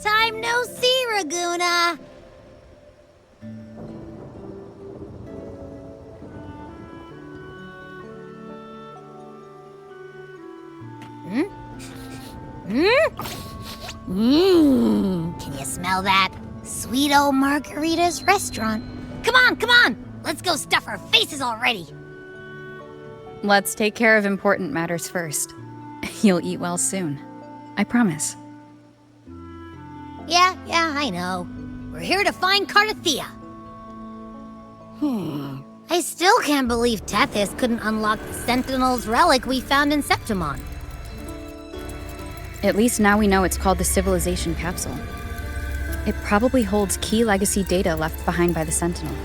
time no see, Raguna. Can you smell that? Sweet old Margarita's restaurant. Come on! Let's go stuff our faces already. Let's take care of important matters first. You'll eat well soon. I promise. Yeah, I know. We're here to find Cardathea. I still can't believe Tethys couldn't unlock the Sentinel's relic we found in Septimon. At least now we know it's called the Civilization Capsule. It probably holds key legacy data left behind by the Sentinel.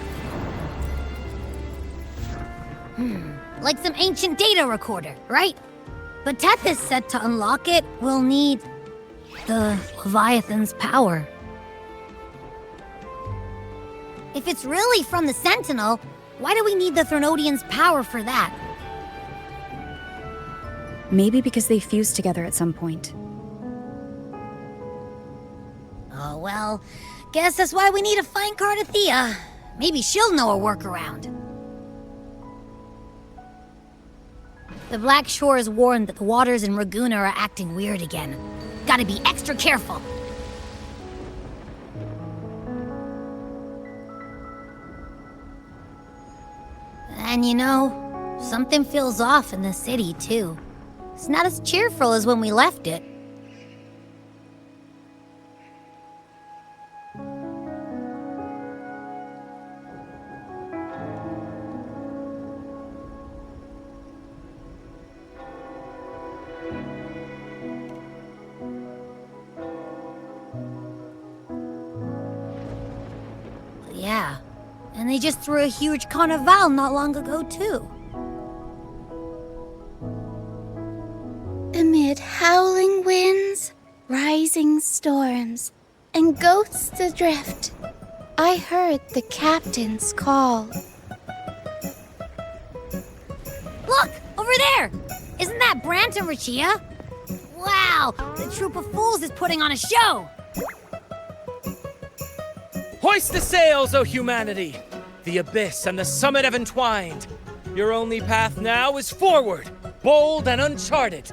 Like some ancient data recorder, right? But Tethys said to unlock it, we'll need the Leviathan's power. If it's really from the Sentinel, why do we need the Threnodian's power for that? Maybe because they fused together at some point. Oh, well, guess that's why we need to find Cardathea. Maybe she'll know a workaround. The Black Shore is warned that the waters in Raguna are acting weird again. Gotta be extra careful. And you know, something feels off in the city, too. It's not as cheerful as when we left it. Yeah, and they just threw a huge carnival not long ago, too. Amid howling winds, rising storms, and ghosts adrift, I heard the captain's call. Look! Over there! Isn't that Brant and Rachia? Wow! The troop of fools is putting on a show! Hoist the sails, O humanity! The abyss and the summit have entwined. Your only path now is forward, bold and uncharted.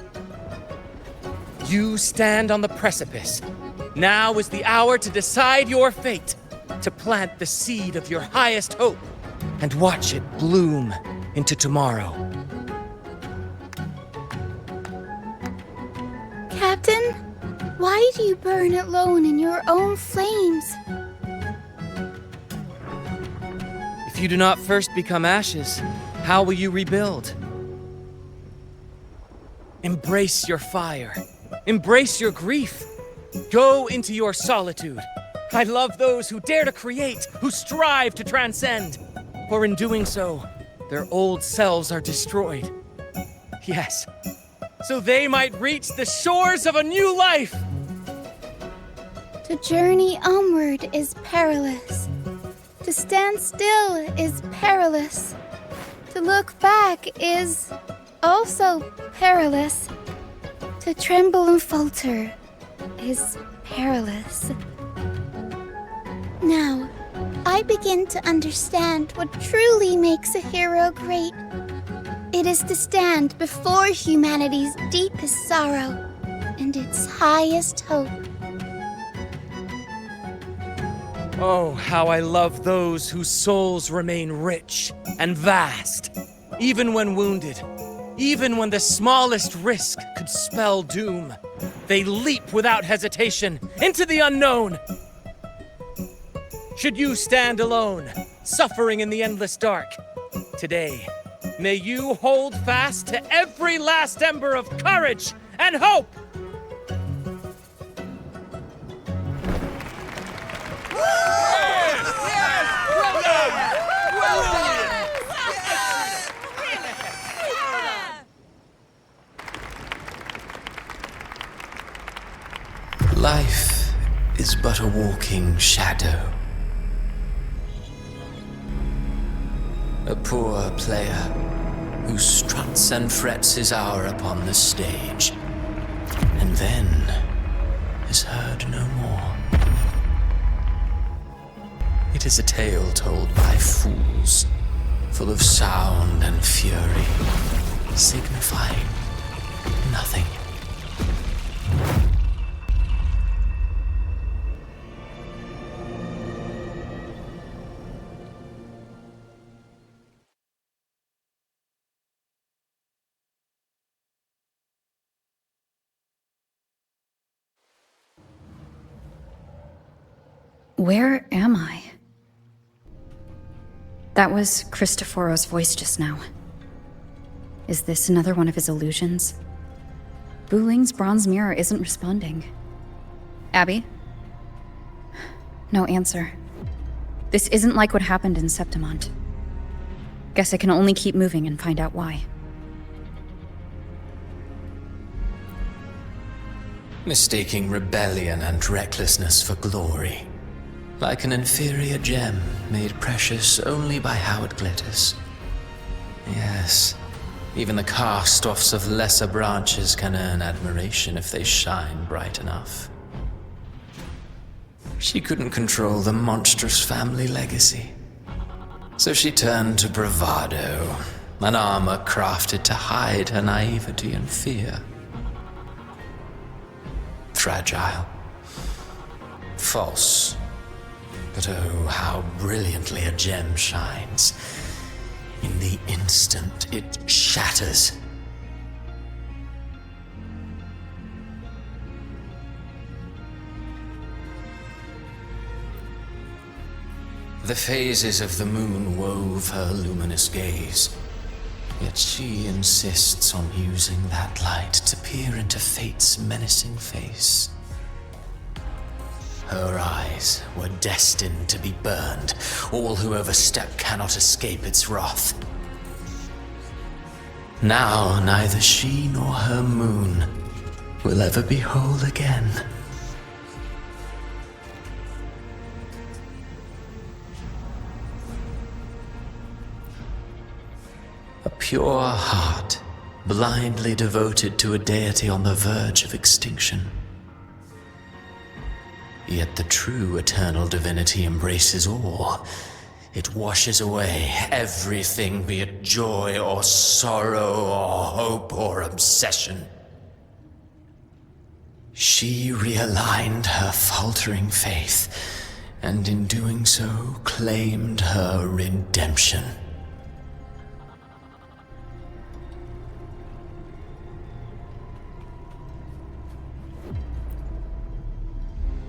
You stand on the precipice. Now is the hour to decide your fate, to plant the seed of your highest hope, and watch it bloom into tomorrow. Captain, why do you burn alone in your own flames? If you do not first become ashes, how will you rebuild? Embrace your fire. Embrace your grief. Go into your solitude. I love those who dare to create, who strive to transcend. For in doing so, their old selves are destroyed. Yes, so they might reach the shores of a new life. To journey onward is perilous. To stand still is perilous. To look back is also perilous. To tremble and falter is perilous. Now, I begin to understand what truly makes a hero great. It is to stand before humanity's deepest sorrow and its highest hope. Oh, how I love those whose souls remain rich and vast, even when wounded, even when the smallest risk could spell doom. They leap without hesitation into the unknown. Should you stand alone, suffering in the endless dark, today, may you hold fast to every last ember of courage and hope. Life is but a walking shadow. A poor player who struts and frets his hour upon the stage, and then is heard no more. It is a tale told by fools, full of sound and fury, signifying nothing. Where am I? That was Cristoforo's voice just now. Is this another one of his illusions? Buling's bronze mirror isn't responding. Abby? No answer. This isn't like what happened in Septimont. Guess I can only keep moving and find out why. Mistaking rebellion and recklessness for glory. Like an inferior gem, made precious only by how it glitters. Yes, even the cast-offs of lesser branches can earn admiration if they shine bright enough. She couldn't control the monstrous family legacy, so she turned to bravado, an armor crafted to hide her naivety and fear. Fragile. False. But oh, how brilliantly a gem shines. In the instant it shatters. The phases of the moon wove her luminous gaze. Yet she insists on using that light to peer into fate's menacing face. Her eyes were destined to be burned. All who overstep cannot escape its wrath. Now neither she nor her moon will ever be whole again. A pure heart, blindly devoted to a deity on the verge of extinction. Yet the true eternal divinity embraces all. It washes away everything, be it joy or sorrow or hope or obsession. She realigned her faltering faith, and in doing so claimed her redemption.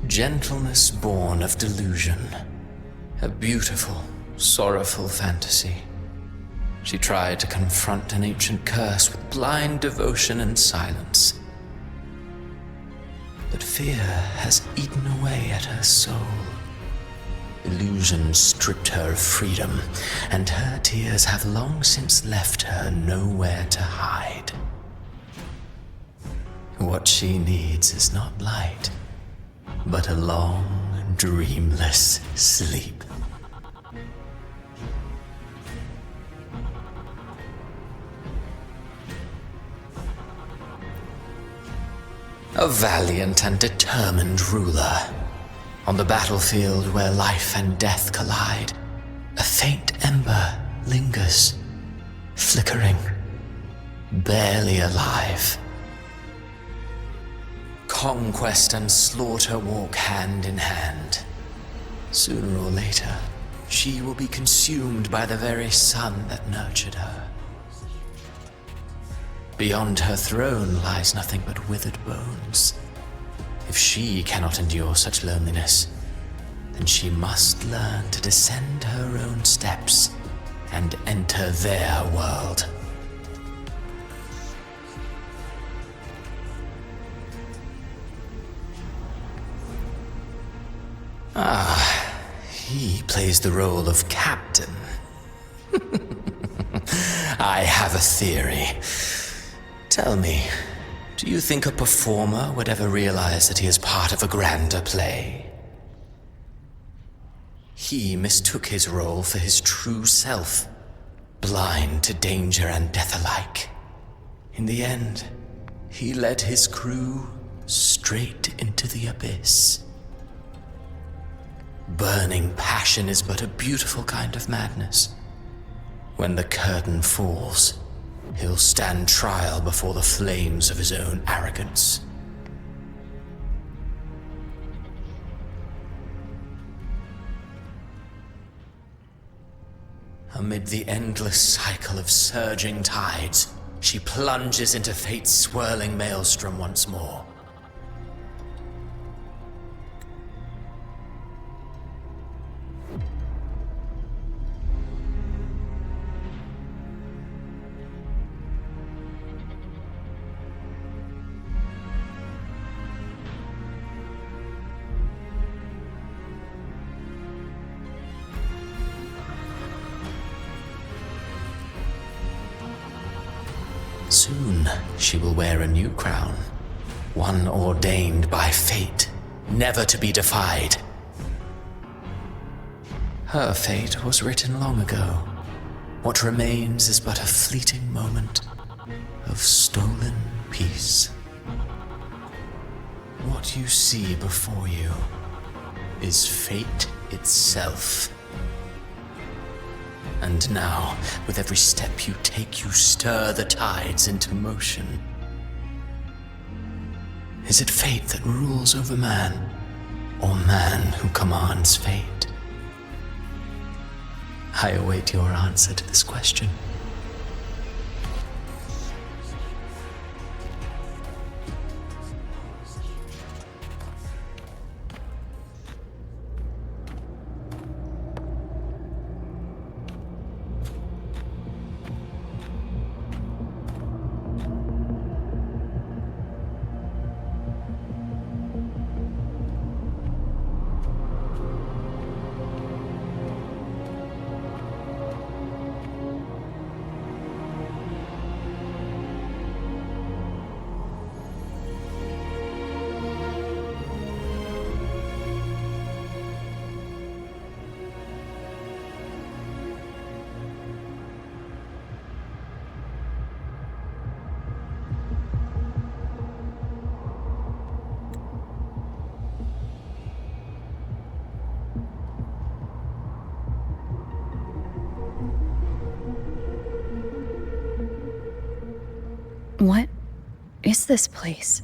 Gentleness born of delusion. A beautiful, sorrowful fantasy. She tried to confront an ancient curse with blind devotion and silence. But fear has eaten away at her soul. Illusion stripped her of freedom, and her tears have long since left her nowhere to hide. What she needs is not light, but a long, dreamless sleep. A valiant and determined ruler. On the battlefield where life and death collide, a faint ember lingers, flickering, barely alive. Conquest and slaughter walk hand in hand. Sooner or later, she will be consumed by the very sun that nurtured her. Beyond her throne lies nothing but withered bones. If she cannot endure such loneliness, then she must learn to descend her own steps and enter their world. He plays the role of captain. I have a theory. Tell me, do you think a performer would ever realize that he is part of a grander play? He mistook his role for his true self, blind to danger and death alike. In the end, he led his crew straight into the abyss. burning passion is but a beautiful kind of madness. When the curtain falls, he'll stand trial before the flames of his own arrogance. Amid the endless cycle of surging tides, she plunges into fate's swirling maelstrom once more. Soon she will wear a new crown, one ordained by fate, never to be defied. Her fate was written long ago. What remains is but a fleeting moment of stolen peace. What you see before you is fate itself. And now, with every step you take, you stir the tides into motion. Is it fate that rules over man, or man who commands fate? I await your answer to this question. What is this place?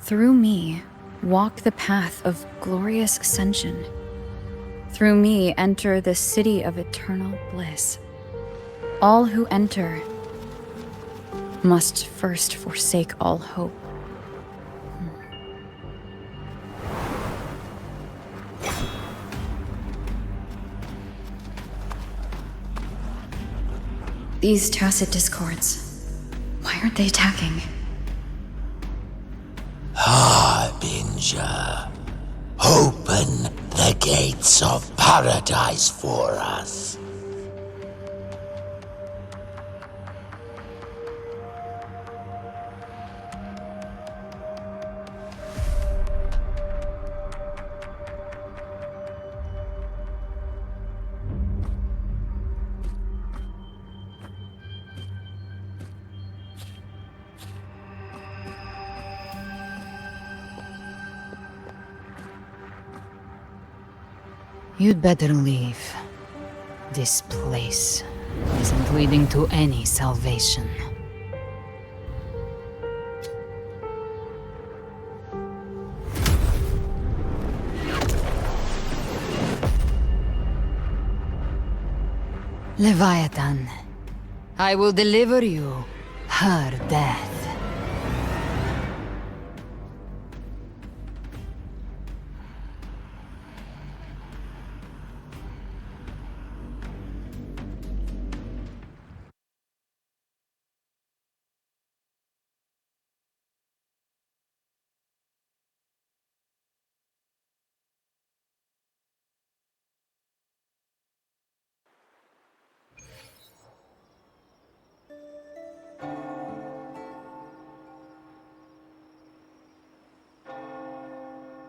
Through me, walk the path of glorious ascension. Through me, enter the city of eternal bliss. All who enter must first forsake all hope. These tacit discords, why aren't they attacking? Harbinger, open the gates of paradise for us. You'd better leave. This place isn't leading to any salvation. Leviathan, I will deliver you her death.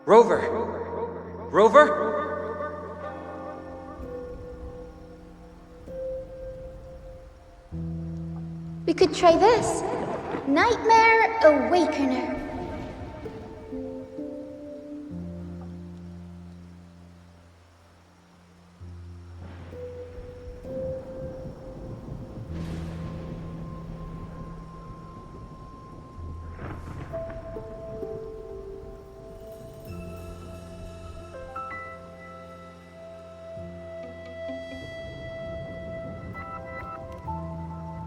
Rover! Rover? We could try this. Nightmare Awakener.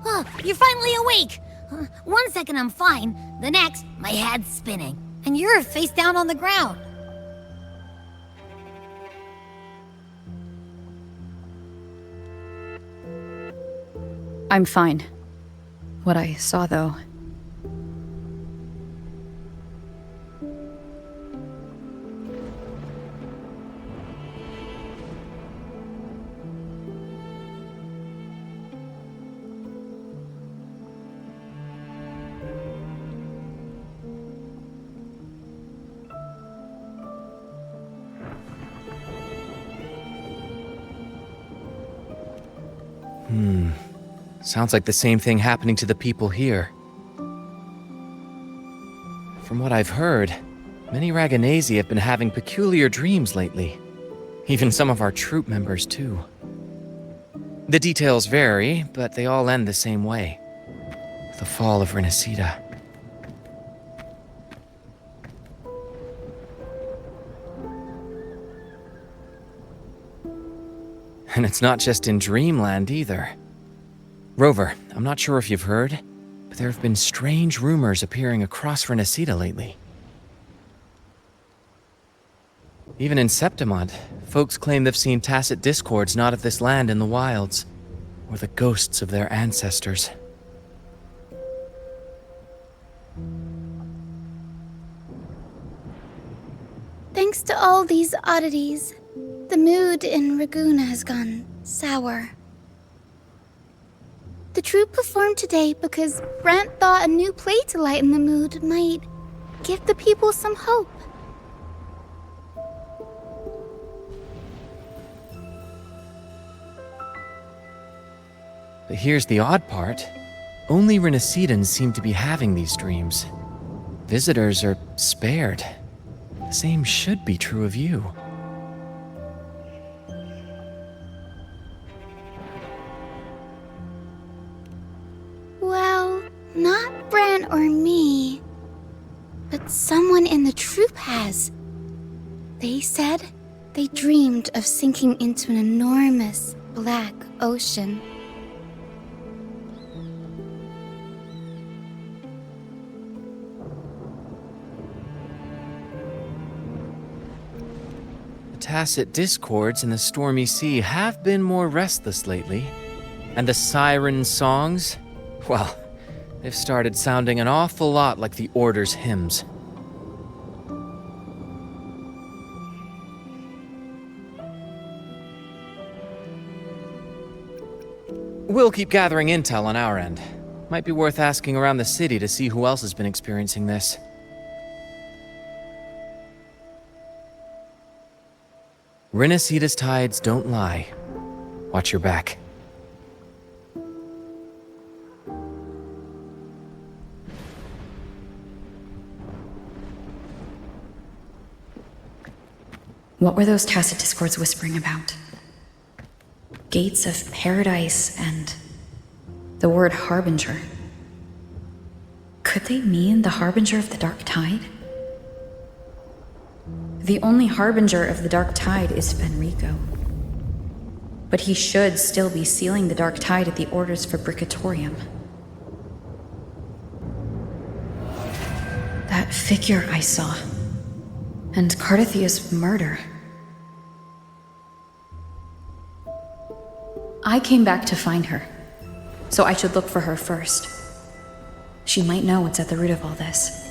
Oh, you're finally awake! 1 second I'm fine, the next, my head's spinning. And you're face down on the ground. I'm fine. What I saw, though... Sounds like the same thing happening to the people here. From what I've heard, many Raganesi have been having peculiar dreams lately. Even some of our troop members, too. The details vary, but they all end the same way. The fall of Rinascita. And it's not just in Dreamland either. Rover, I'm not sure if you've heard, but there have been strange rumors appearing across Rinascita lately. Even in Septimont, folks claim they've seen tacit discords not of this land in the wilds, or the ghosts of their ancestors. Thanks to all these oddities, the mood in Raguna has gone sour. The troupe performed today because Brant thought a new play to lighten the mood might give the people some hope. But here's the odd part. Only Rinascitans seem to be having these dreams. Visitors are spared. The same should be true of you. Well, not Bran or me, but someone in the troupe has. They said they dreamed of sinking into an enormous black ocean. The tacit discords in the stormy sea have been more restless lately. And the siren songs? Well, they've started sounding an awful lot like the Order's hymns. We'll keep gathering intel on our end. Might be worth asking around the city to see who else has been experiencing this. Rinascita's tides don't lie. Watch your back. What were those tacit discords whispering about? Gates of paradise and the word harbinger. Could they mean the harbinger of the dark tide? The only harbinger of the dark tide is Fenrico. But he should still be sealing the dark tide at the orders for Bricatorium. That figure I saw. And Cardathia's murder. I came back to find her, so I should look for her first. She might know what's at the root of all this.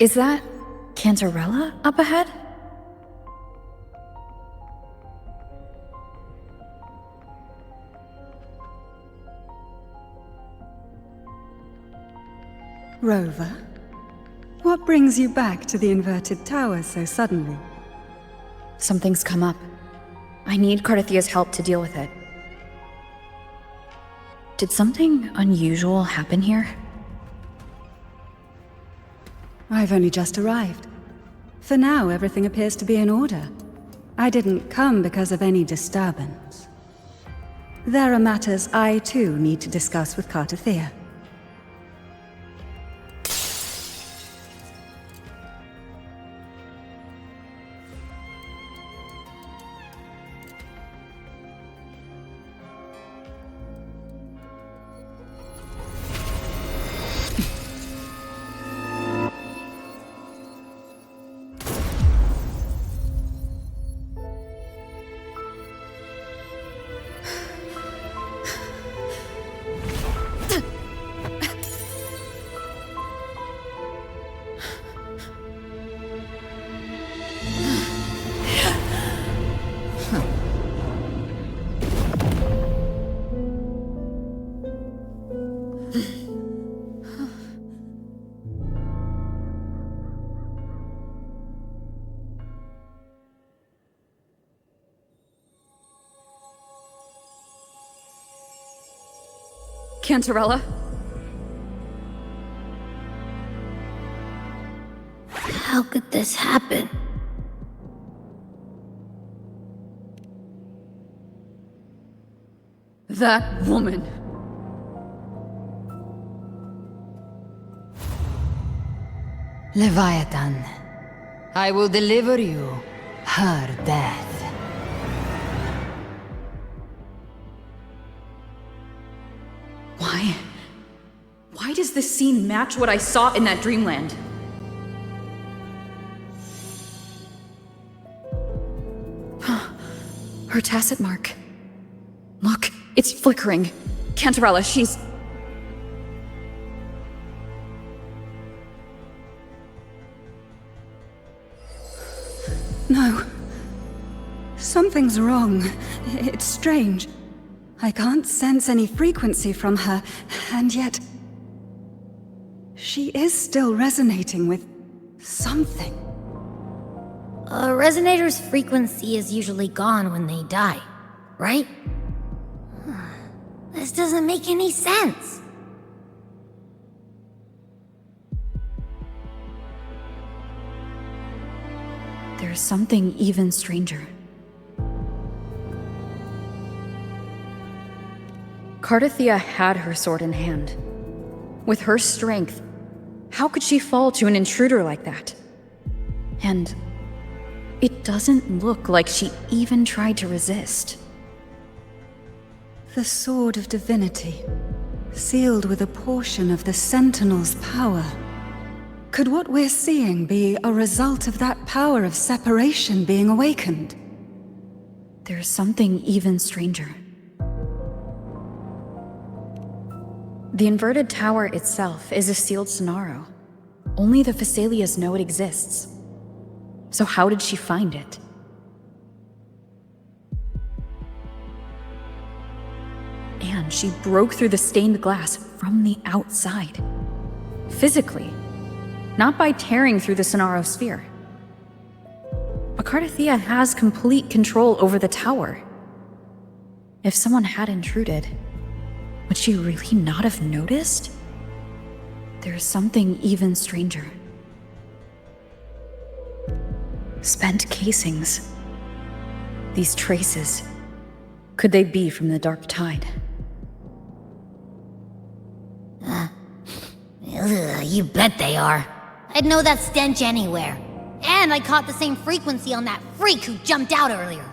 Is that Cantarella up ahead? Rover, what brings you back to the inverted tower so suddenly? Something's come up. I need Cardathia's help to deal with it. Did something unusual happen here? I've only just arrived. For now, everything appears to be in order. I didn't come because of any disturbance. There are matters I too need to discuss with Cardathia. Cantarella? How could this happen? That woman. Leviathan, I will deliver you her death. Why does this scene match what I saw in that dreamland? Her tacit mark. Look, it's flickering. Cantarella, she's... No. Something's wrong. It's strange. I can't sense any frequency from her, and yet... she is still resonating with something. A resonator's frequency is usually gone when they die, right? This doesn't make any sense. There's something even stranger. Cardathia had her sword in hand. With her strength, how could she fall to an intruder like that? And it doesn't look like she even tried to resist. The Sword of Divinity, sealed with a portion of the Sentinel's power. Could what we're seeing be a result of that power of separation being awakened? There's something even stranger. The inverted tower itself is a sealed scenario. Only the Phasalias know it exists. So how did she find it? And she broke through the stained glass from the outside. Physically. Not by tearing through the Sonaro sphere. But Cardathia has complete control over the tower. If someone had intruded, would she really not have noticed? There's something even stranger. Spent casings. These traces. Could they be from the Dark Tide? You bet they are. I'd know that stench anywhere. And I caught the same frequency on that freak who jumped out earlier.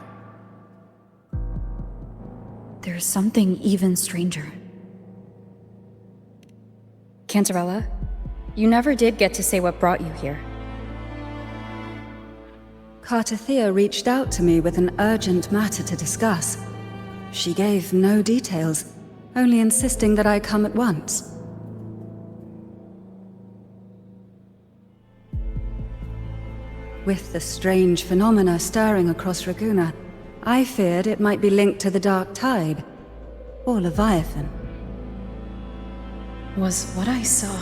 There's something even stranger. Cantarella, you never did get to say what brought you here. Cardathia reached out to me with an urgent matter to discuss. She gave no details, only insisting that I come at once. With the strange phenomena stirring across Raguna, I feared it might be linked to the Dark Tide, or Leviathan. Was what I saw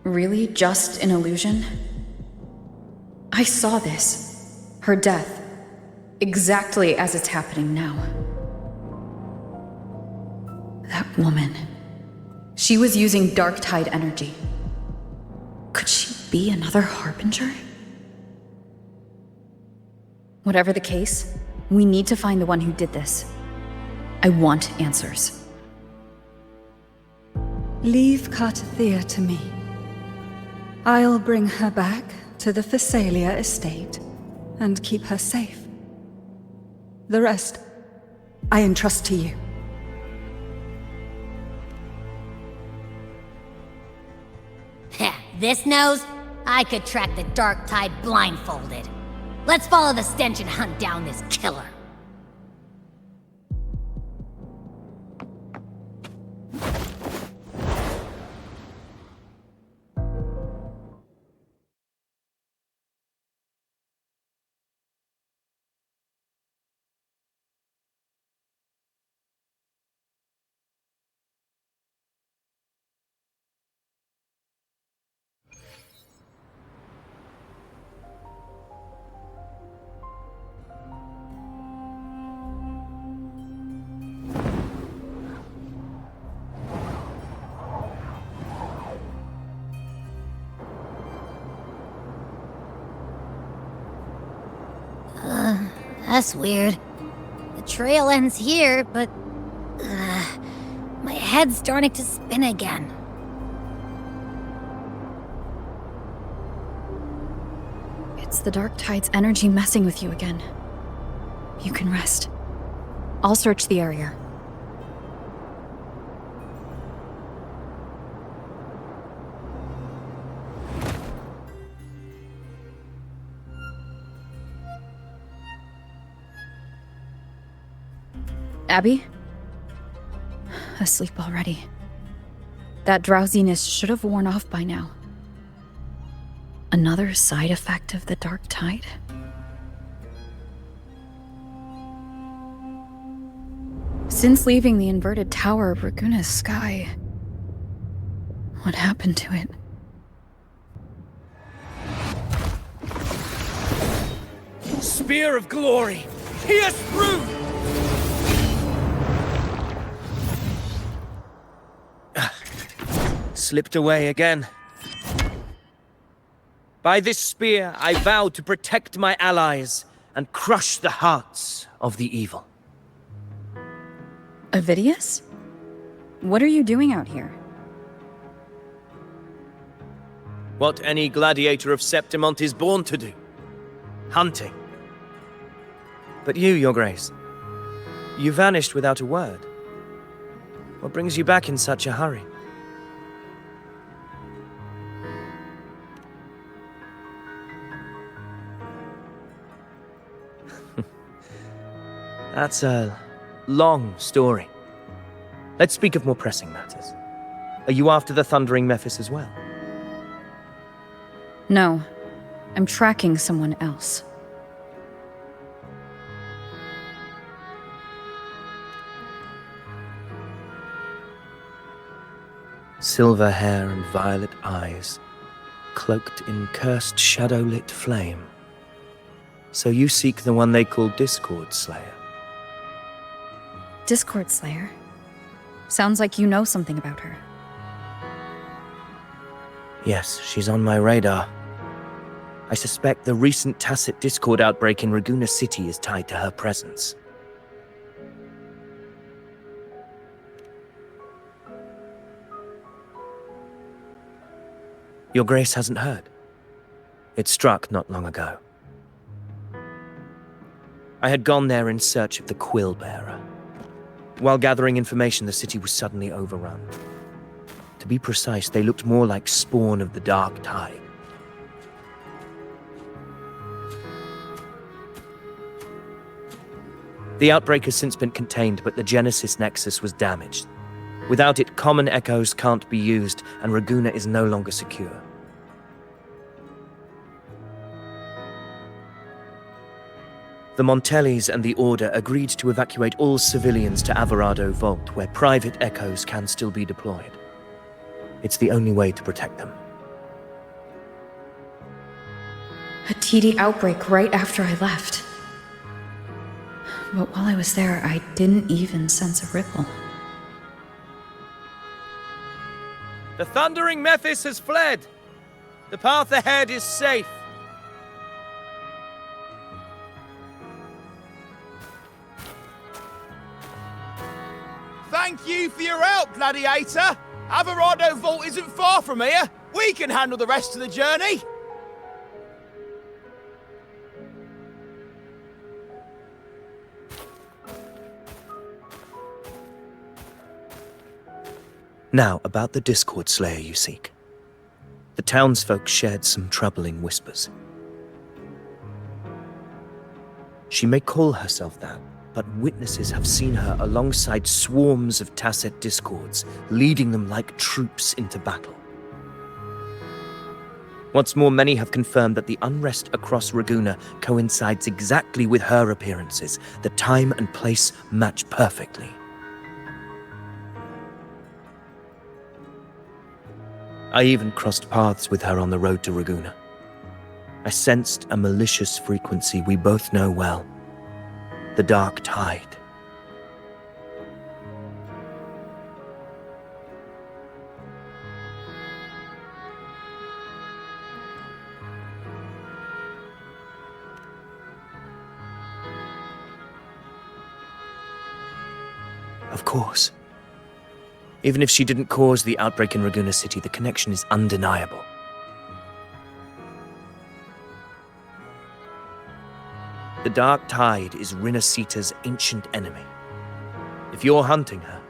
really just an illusion? I saw this, her death, exactly as it's happening now. That woman, she was using Dark Tide energy. Could she be another Harbinger? Whatever the case, we need to find the one who did this. I want answers. Leave Cartathea to me. I'll bring her back to the Phasalia estate and keep her safe. The rest, I entrust to you. Heh, this nose? I could track the Dark Tide blindfolded. Let's follow the stench and hunt down this killer. That's weird. The trail ends here, but... my head's starting to spin again. It's the Dark Tide's energy messing with you again. You can rest. I'll search the area. Abby? Asleep already. That drowsiness should have worn off by now. Another side effect of the Dark Tide? Since leaving the inverted tower of Raguna's sky, what happened to it? Spear of glory! Pierce through! Slipped away again. By this spear, I vow to protect my allies and crush the hearts of the evil. Avidius? What are you doing out here? What any gladiator of Septimont is born to do. Hunting. But you, Your Grace, you vanished without a word. What brings you back in such a hurry? That's a long story. Let's speak of more pressing matters. Are you after the Thundering Mephis as well? No. I'm tracking someone else. Silver hair and violet eyes, cloaked in cursed shadow-lit flame. So you seek the one they call Discord Slayer. Discord Slayer? Sounds like you know something about her. Yes, she's on my radar. I suspect the recent tacit Discord outbreak in Raguna City is tied to her presence. Your Grace hasn't heard. It struck not long ago. I had gone there in search of the Quill Bearer. While gathering information, the city was suddenly overrun. To be precise, they looked more like spawn of the Dark Tide. The outbreak has since been contained, but the Genesis Nexus was damaged. Without it, common echoes can't be used, and Raguna is no longer secure. The Montags and the Order agreed to evacuate all civilians to Alvarado Vault, where private echoes can still be deployed. It's the only way to protect them. A TD outbreak right after I left. But while I was there, I didn't even sense a ripple. The thundering Mephis has fled. The path ahead is safe. Thank you for your help, Gladiator. Alvarado Vault isn't far from here. We can handle the rest of the journey. Now, about the Discord Slayer you seek. The townsfolk shared some troubling whispers. She may call herself that, but witnesses have seen her alongside swarms of Tacet Discords, leading them like troops into battle. What's more, many have confirmed that the unrest across Raguna coincides exactly with her appearances. The time and place match perfectly. I even crossed paths with her on the road to Raguna. I sensed a malicious frequency we both know well. The Dark Tide. Of course. Even if she didn't cause the outbreak in Raguna City, the connection is undeniable. The Dark Tide is Rinascita's ancient enemy. If you're hunting her,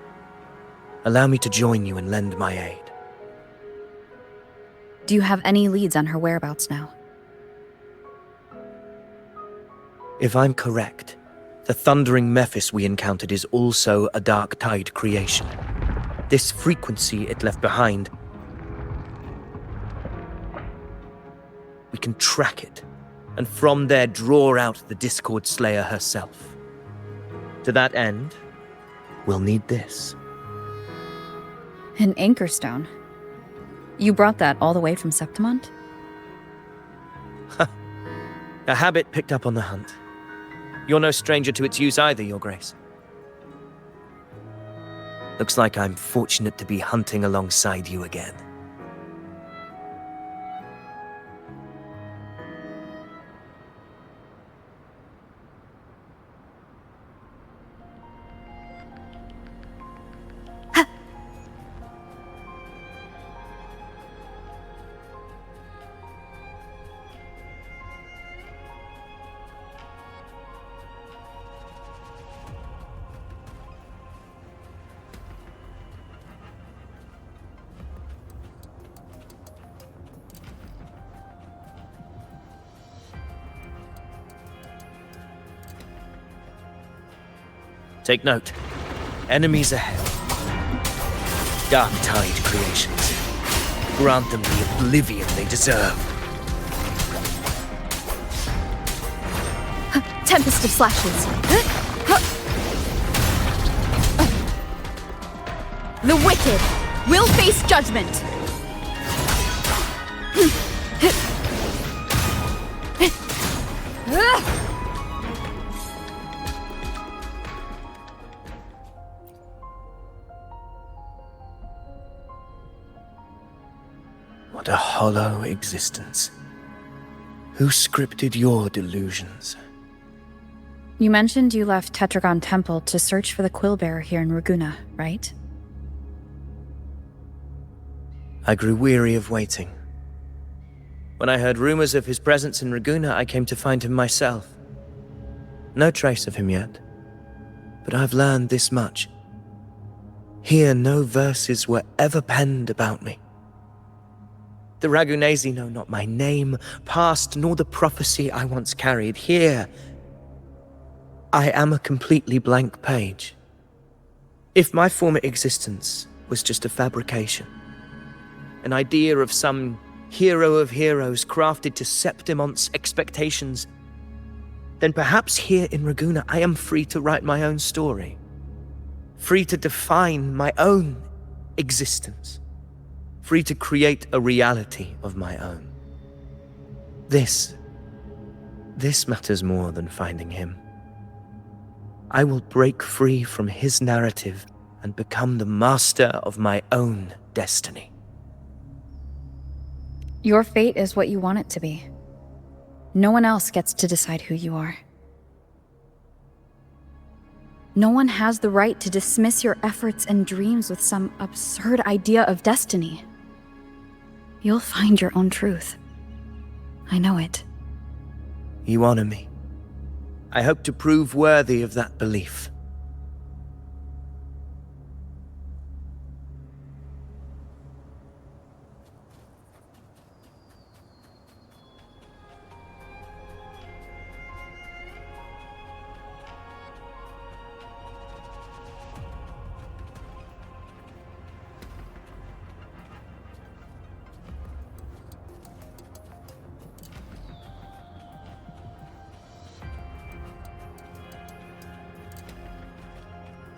allow me to join you and lend my aid. Do you have any leads on her whereabouts now? If I'm correct, the thundering Mephis we encountered is also a Dark Tide creation. This frequency it left behind, we can track it, and from there draw out the Discord Slayer herself. To that end, we'll need this. An anchor stone? You brought that all the way from Septimont? A habit picked up on the hunt. You're no stranger to its use either, Your Grace. Looks like I'm fortunate to be hunting alongside you again. Take note. Enemies ahead. Dark Tide creations. Grant them the oblivion they deserve. Tempest of slashes. The wicked will face judgment. What a hollow existence. Who scripted your delusions? You mentioned you left Tetragon Temple to search for the Quillbearer here in Raguna, right? I grew weary of waiting. When I heard rumors of his presence in Raguna, I came to find him myself. No trace of him yet, but I've learned this much. Here, no verses were ever penned about me. The Ragunesi know not my name, past, nor the prophecy I once carried. Here, I am a completely blank page. If my former existence was just a fabrication, an idea of some hero of heroes crafted to Septimont's expectations, then perhaps here in Ragusa I am free to write my own story. Free to define my own existence. Free to create a reality of my own. This matters more than finding him. I will break free from his narrative and become the master of my own destiny. Your fate is what you want it to be. No one else gets to decide who you are. No one has the right to dismiss your efforts and dreams with some absurd idea of destiny. You'll find your own truth. I know it. You honor me. I hope to prove worthy of that belief.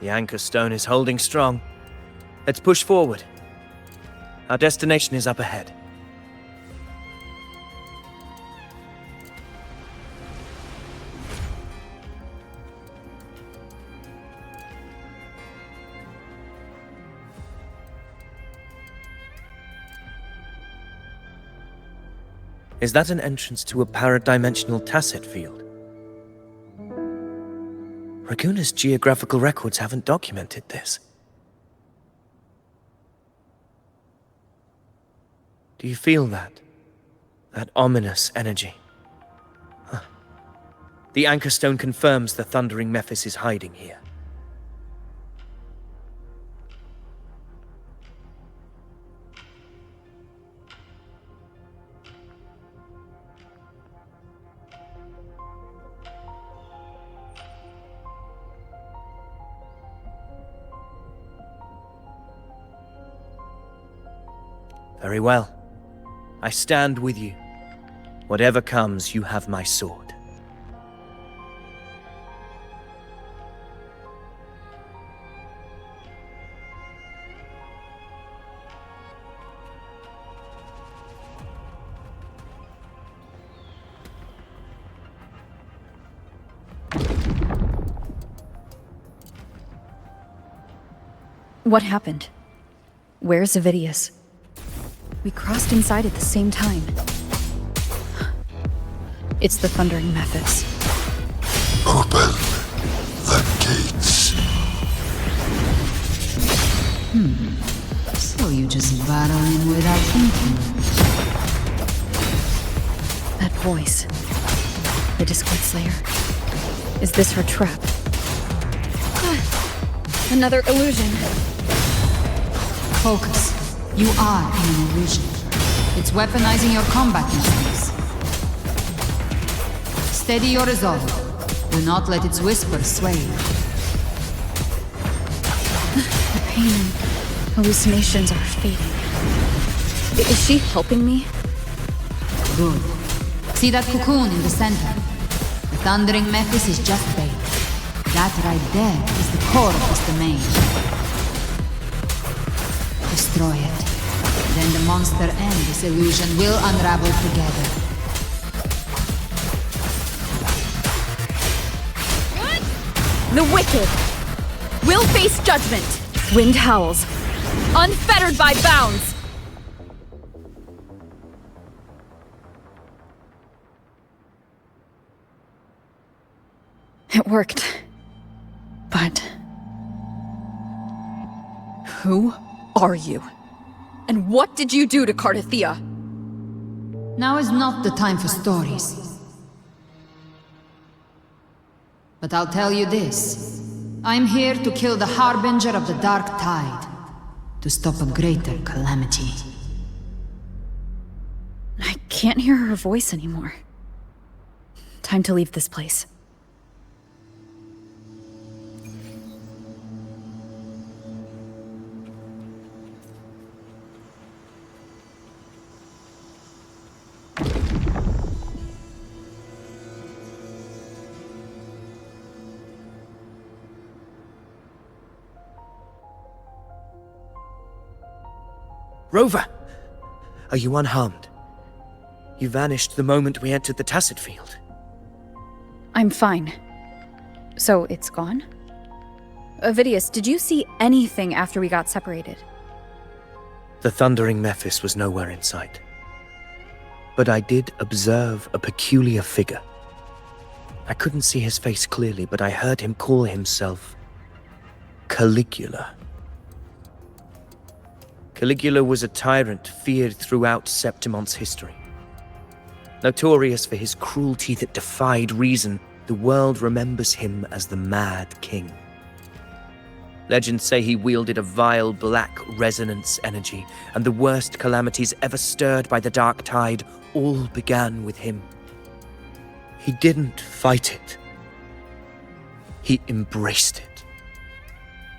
The anchor stone is holding strong. Let's push forward. Our destination is up ahead. Is that an entrance to a paradimensional tacit field? Ragusa's geographical records haven't documented this. Do you feel that? That ominous energy? Huh. The anchor stone confirms the thundering Mephis is hiding here. Very well. I stand with you. Whatever comes, you have my sword. What happened? Where's Avidius? We crossed inside at the same time. It's the thundering Mephis. Open the gates. So you just barrel in without thinking. That voice. The Discord Slayer. Is this her trap? Another illusion. Focus. You are in an illusion. It's weaponizing your combat instincts. Steady your resolve. Do not let its whispers sway you. The pain and hallucinations are fading. Is she helping me? Good. See that cocoon in the center? The thundering Mephis is just bait. That right there is the core of this domain. Destroy it. Then the monster and this illusion will unravel together. The wicked will face judgment. Wind howls, unfettered by bounds. It worked. But who are you? And what did you do to Cardathia? Now is not the time for stories. But I'll tell you this. I'm here to kill the harbinger of the dark tide. To stop a greater calamity. I can't hear her voice anymore. Time to leave this place. Rover! Are you unharmed? You vanished the moment we entered the Tacit Field. I'm fine. So it's gone? Ovidius, did you see anything after we got separated? The thundering Mephis was nowhere in sight. But I did observe a peculiar figure. I couldn't see his face clearly, but I heard him call himself Caligula. Caligula was a tyrant feared throughout Septimon's history. Notorious for his cruelty that defied reason, the world remembers him as the Mad King. Legends say he wielded a vile black resonance energy, and the worst calamities ever stirred by the Dark Tide all began with him. He didn't fight it. He embraced it,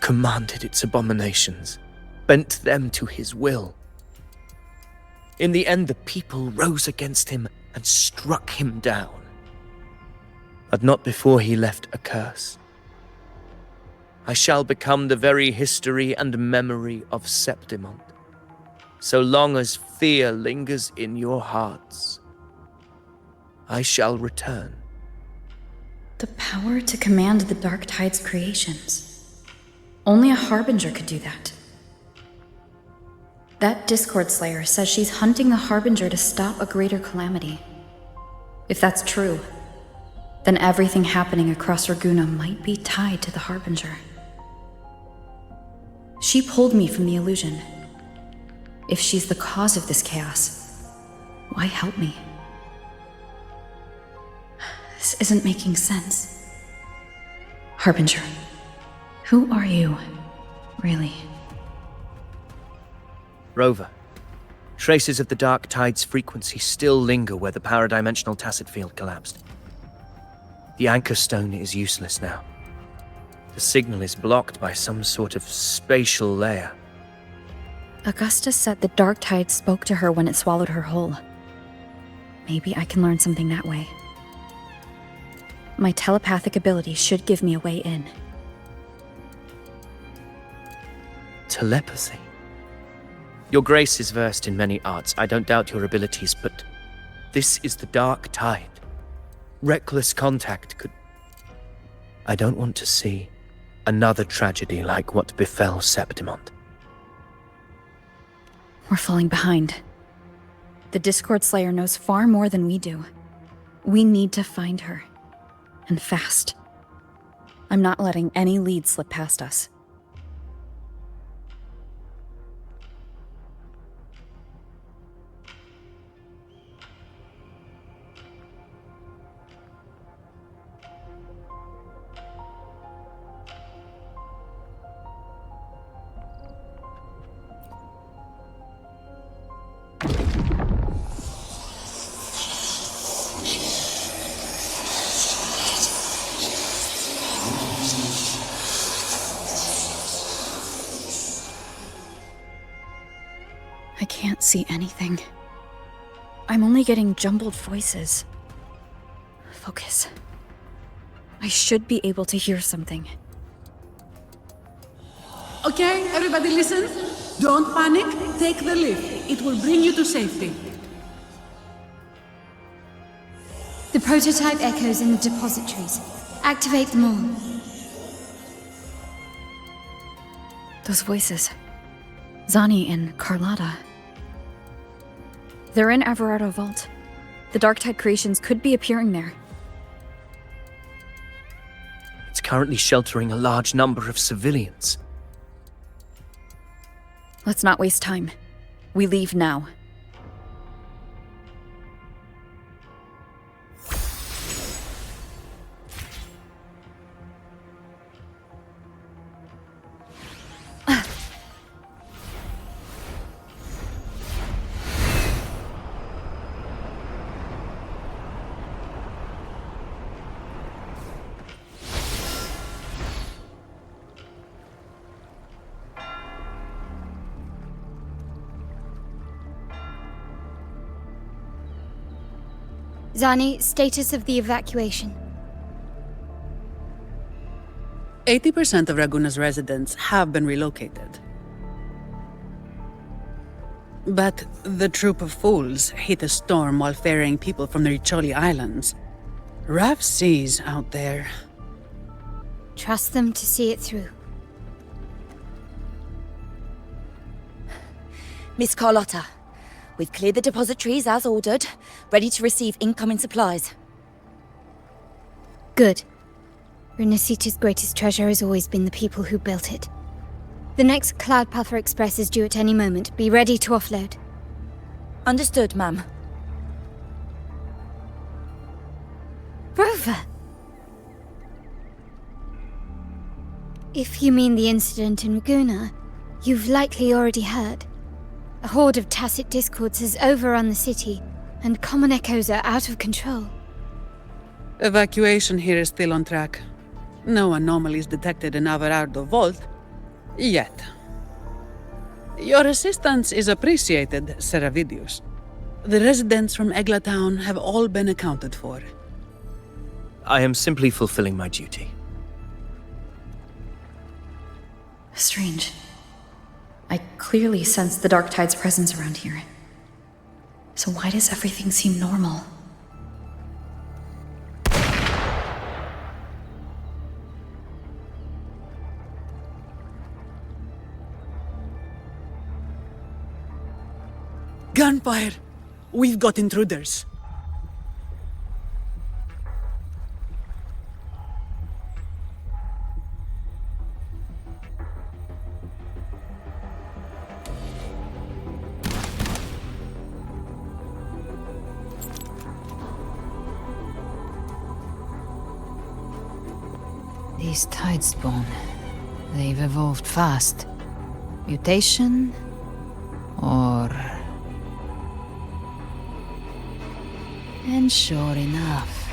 commanded its abominations, bent them to his will. In the end, the people rose against him and struck him down. But not before he left a curse. I shall become the very history and memory of Septimon, so long as fear lingers in your hearts. I shall return. The power to command the Dark Tide's creations. Only a Harbinger could do that. That Discord Slayer says she's hunting the Harbinger to stop a greater calamity. If that's true, then everything happening across Raguna might be tied to the Harbinger. She pulled me from the illusion. If she's the cause of this chaos, why help me? This isn't making sense. Harbinger, who are you, really? Rover, traces of the Dark Tide's frequency still linger where the paradimensional Tacit Field collapsed. The Anchor Stone is useless now. The signal is blocked by some sort of spatial layer. Augusta said the Dark Tide spoke to her when it swallowed her whole. Maybe I can learn something that way. My telepathic ability should give me a way in. Telepathy? Your Grace is versed in many arts. I don't doubt your abilities, but this is the Dark Tide. Reckless contact could... I don't want to see another tragedy like what befell Septimon. We're falling behind. The Discord Slayer knows far more than we do. We need to find her. And fast. I'm not letting any lead slip past us. I can't see anything. I'm only getting jumbled voices. Focus. I should be able to hear something. Okay, everybody listen. Don't panic. Take the lift. It will bring you to safety. The prototype echoes in the depositories. Activate them all. Those voices. Zani and Carlotta. They're in Everardo Vault. The Dark Tide creations could be appearing there. It's currently sheltering a large number of civilians. Let's not waste time. We leave now. Zani, status of the evacuation. 80% of Raguna's residents have been relocated. But the troop of fools hit a storm while ferrying people from the Riccioli Islands. Rough seas out there. Trust them to see it through. Miss Carlotta, we've cleared the depositories as ordered, ready to receive incoming supplies. Good. Rinascita's greatest treasure has always been the people who built it. The next Cloudpuffer Express is due at any moment. Be ready to offload. Understood, ma'am. Rover! If you mean the incident in Ragusa, you've likely already heard. A horde of tacit discords has overrun the city, and common echoes are out of control. Evacuation here is still on track. No anomalies detected in Averardo Vault. Yet. Your assistance is appreciated, Seravidius. The residents from Eglatown have all been accounted for. I am simply fulfilling my duty. Strange. I clearly sense the Dark Tide's presence around here. So why does everything seem normal? Gunfire! We've got intruders. These Tidespawn, they've evolved fast. Mutation? Or... And sure enough.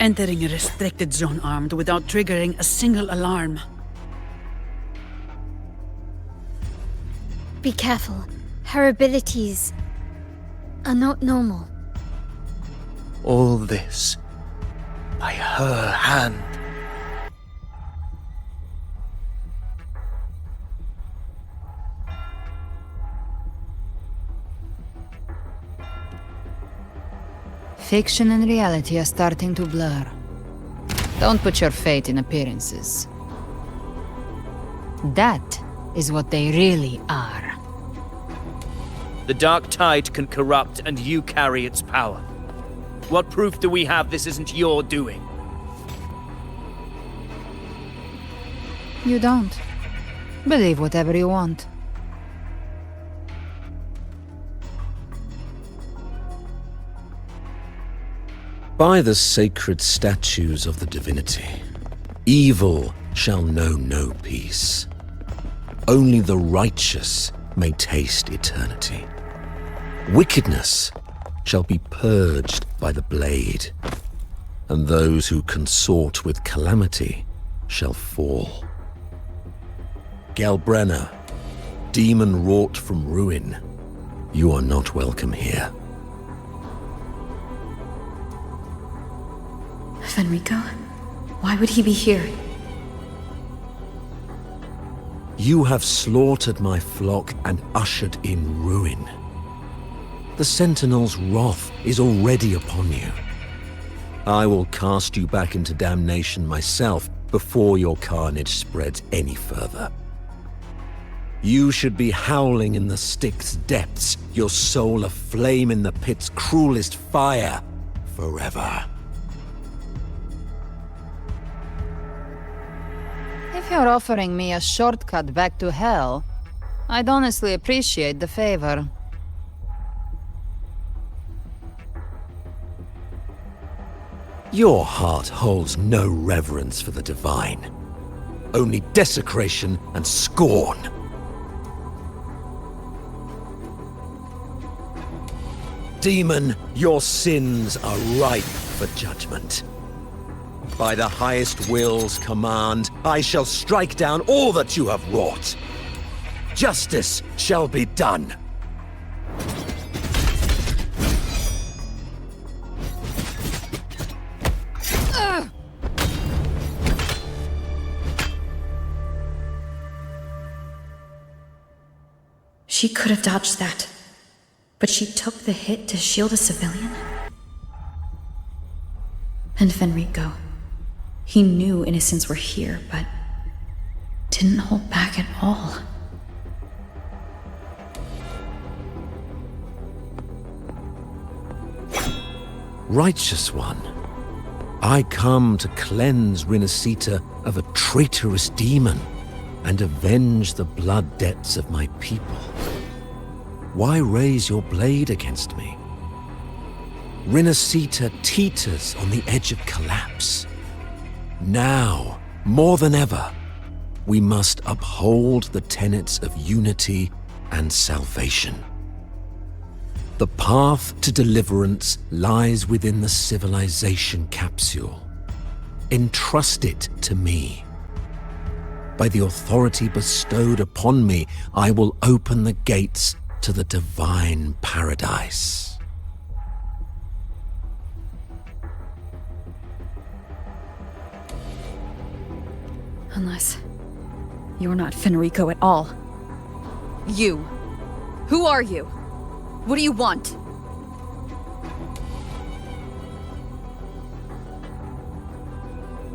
Entering a restricted zone armed without triggering a single alarm. Be careful. Her abilities are not normal. All this by her hand. Fiction and reality are starting to blur. Don't put your faith in appearances. That is what they really are. The Dark Tide can corrupt, and you carry its power. What proof do we have this isn't your doing? You don't. Believe whatever you want. By the sacred statues of the divinity, evil shall know no peace. Only the righteous may taste eternity. Wickedness shall be purged by the blade, and those who consort with calamity shall fall. Galbrenna, demon wrought from ruin, you are not welcome here. Fenrico? Why would he be here? You have slaughtered my flock and ushered in ruin. The Sentinel's wrath is already upon you. I will cast you back into damnation myself before your carnage spreads any further. You should be howling in the Styx depths, your soul aflame in the pit's cruelest fire, forever. If you're offering me a shortcut back to hell, I'd honestly appreciate the favor. Your heart holds no reverence for the divine. Only desecration and scorn. Demon, your sins are ripe for judgment. By the highest will's command, I shall strike down all that you have wrought. Justice shall be done. She could have dodged that, but she took the hit to shield a civilian? And Fenrico. He knew innocents were here, but didn't hold back at all. Righteous One, I come to cleanse Rinascita of a traitorous demon and avenge the blood debts of my people. Why raise your blade against me? Rinascita teeters on the edge of collapse. Now, more than ever, we must uphold the tenets of unity and salvation. The path to deliverance lies within the civilization capsule. Entrust it to me. By the authority bestowed upon me, I will open the gates to the divine paradise. Unless you're not Fenrico at all. You. Who are you? What do you want?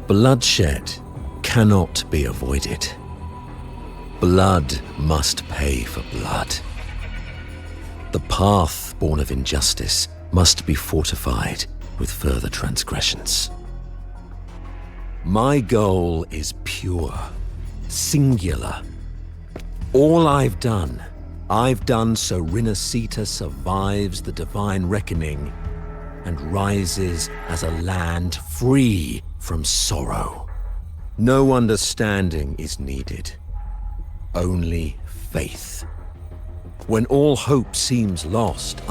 Bloodshed cannot be avoided. Blood must pay for blood. The path born of injustice must be fortified with further transgressions. My goal is pure, singular. All I've done so Rinascita survives the divine reckoning and rises as a land free from sorrow. No understanding is needed, only faith. When all hope seems lost,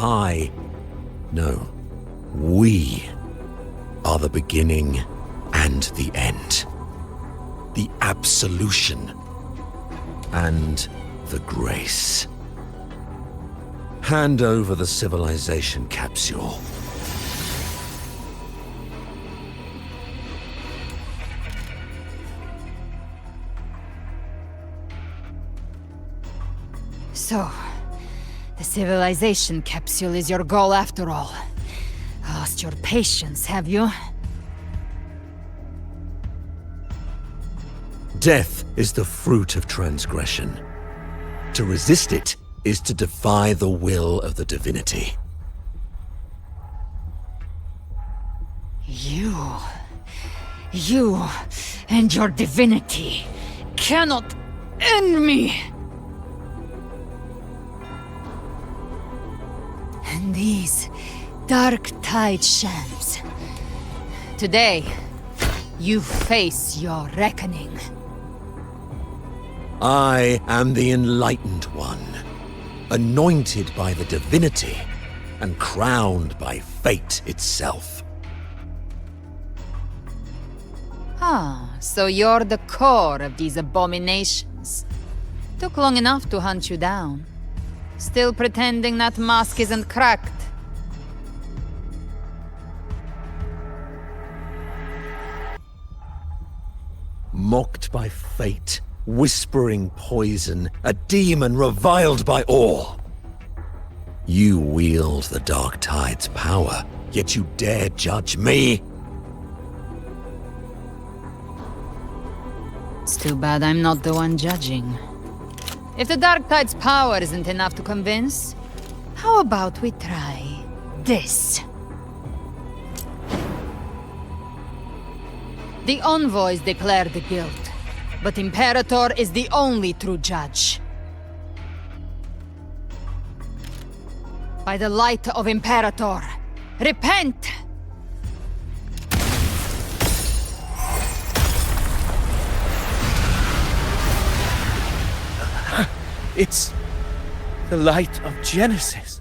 we are the beginning and the end. The absolution and the grace. Hand over the civilization capsule. So, the civilization capsule is your goal after all. Lost your patience, have you? Death is the fruit of transgression. To resist it is to defy the will of the divinity. You and your divinity cannot end me! And these dark tide shams. Today, you face your reckoning. I am the Enlightened One, anointed by the divinity and crowned by fate itself. Ah, so you're the core of these abominations. Took long enough to hunt you down. Still pretending that mask isn't cracked. Mocked by fate, whispering poison, a demon reviled by all. You wield the Dark Tide's power, yet you dare judge me? It's too bad I'm not the one judging. If the Dark Tide's power isn't enough to convince, how about we try this? The envoys declare the guilt, but Imperator is the only true judge. By the light of Imperator, repent! It's the light of Genesis.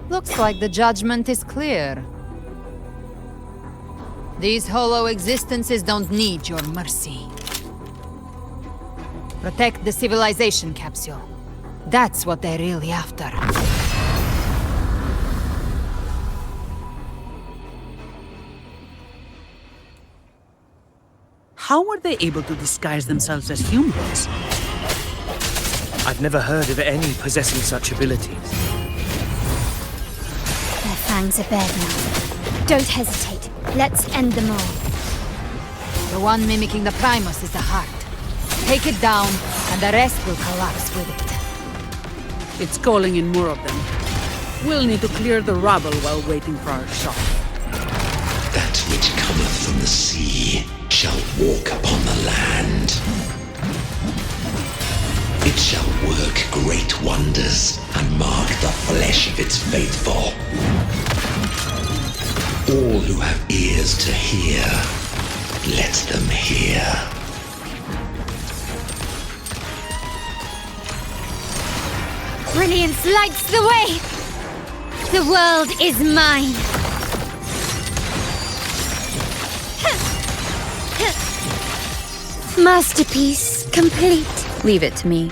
Looks like the judgment is clear. These hollow existences don't need your mercy. Protect the civilization capsule. That's what they're really after. How were they able to disguise themselves as humans? I've never heard of any possessing such abilities. Their fangs are bared now. Don't hesitate. Let's end them all. The one mimicking the Primus is the heart. Take it down, and the rest will collapse with it. It's calling in more of them. We'll need to clear the rubble while waiting for our shot. That which cometh from the sea shall walk upon the land. It shall work great wonders and mark the flesh of its faithful. All who have ears to hear, let them hear. Brilliance lights the way! The world is mine! Masterpiece complete. Leave it to me.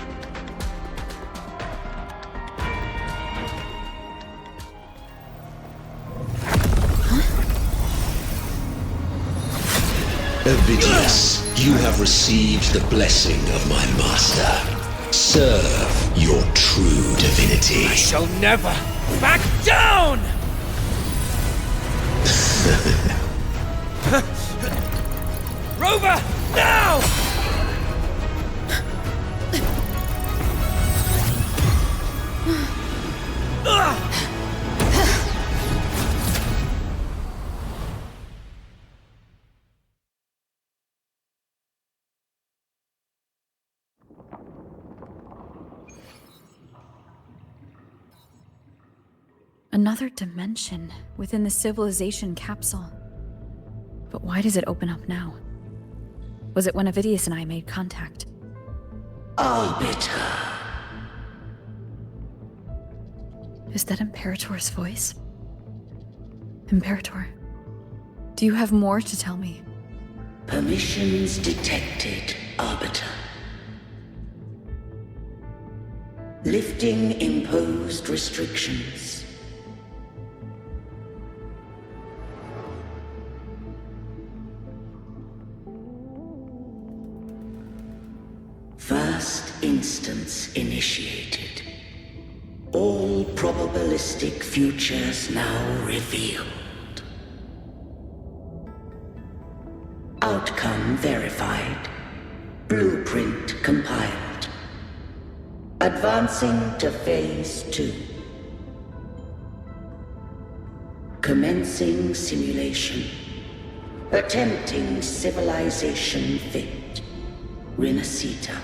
Ovidius, you have received the blessing of my master. Serve your true divinity. I shall never back down! Rover, now! Another dimension within the civilization capsule. But why does it open up now? Was it when Ovidius and I made contact? Arbiter. Is that Imperator's voice? Imperator, do you have more to tell me? Permissions detected, Arbiter. Lifting imposed restrictions. First instance initiated. All probabilistic futures now revealed. Outcome verified. Blueprint compiled. Advancing to Phase 2. Commencing simulation. Attempting civilization fit. Rinascita.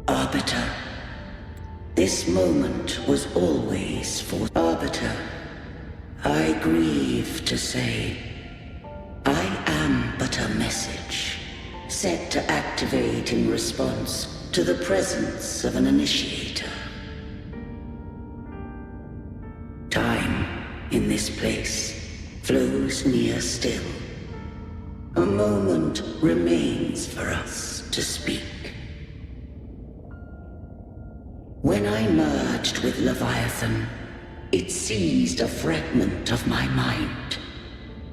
Arbiter. This moment was always for Arbiter. I grieve to say, I am but a message, set to activate in response to the presence of an initiator. Time, in this place, flows near still. A moment remains for us to speak. When I merged with Leviathan, it seized a fragment of my mind,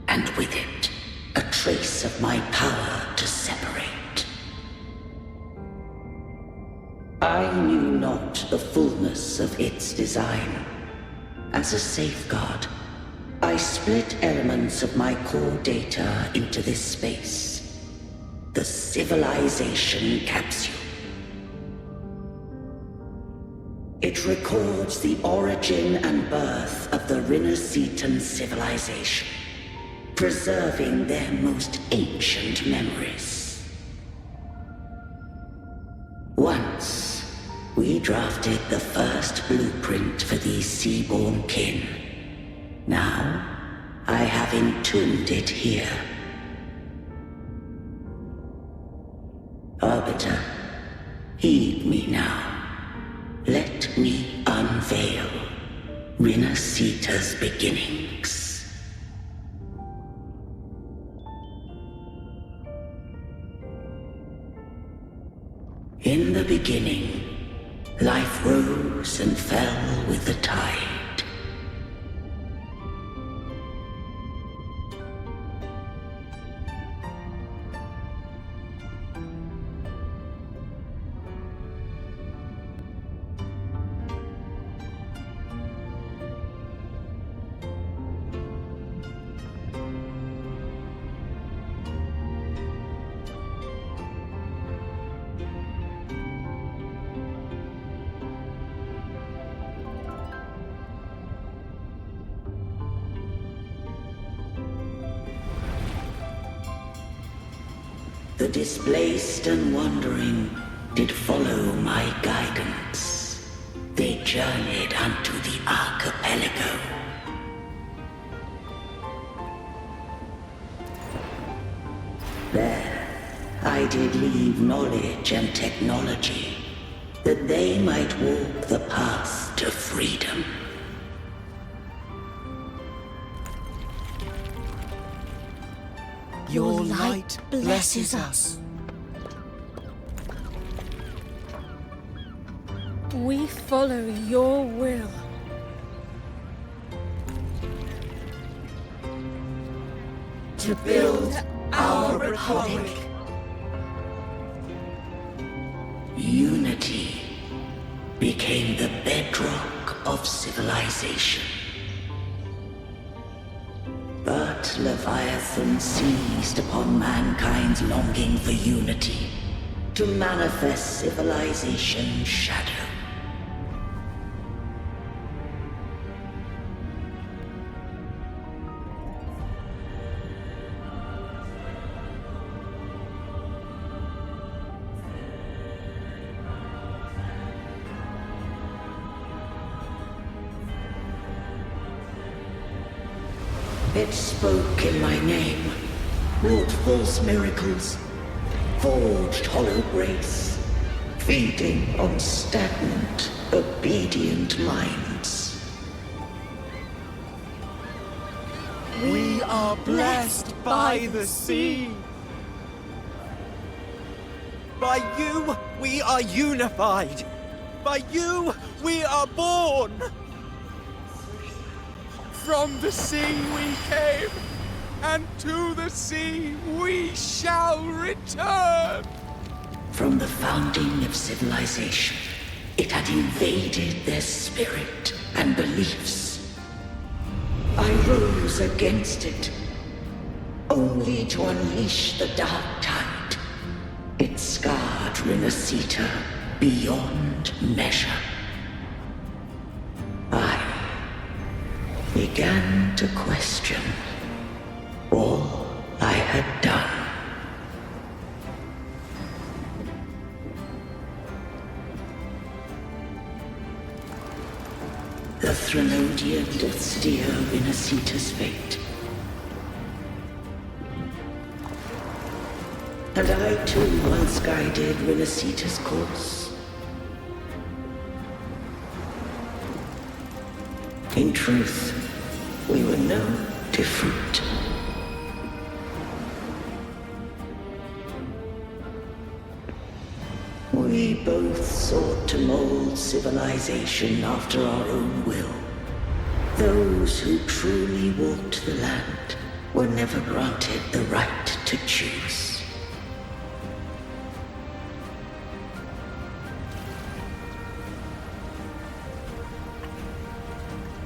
and with it, a trace of my power to separate. I knew not the fullness of its design. As a safeguard, I split elements of my core data into this space, the civilization capsule. It records the origin and birth of the Renacitan civilization, preserving their most ancient memories. Once, we drafted the first blueprint for these seaborn kin. Now, I have entombed it here. Arbiter, heed me now. Let me unveil Rinascita's beginnings. In the beginning, Life rose and fell with the tide. The displaced and wandering did follow my guidance. They journeyed unto the archipelago. There, I did leave knowledge and technology, that they might walk the path to freedom. Your light blesses us. We follow your will. To build our republic. Unity became the bedrock of civilization. But Leviathan seized upon mankind's longing for unity to manifest civilization's shadow. It spoke in my name, wrought false miracles, forged hollow grace, feeding on stagnant, obedient minds. We are blessed by the sea. By you, we are unified. By you, we are born. From the sea we came, and to the sea we shall return. From the founding of civilization, it had invaded their spirit and beliefs. I rose against it, only to unleash the dark tide. It scarred Rinascita beyond measure. I began to question all I had done. The Threnodian doth steer Rinascita's fate. And I too once guided Rinascita's course. In truth, we were no different. We both sought to mold civilization after our own will. Those who truly walked the land were never granted the right to choose.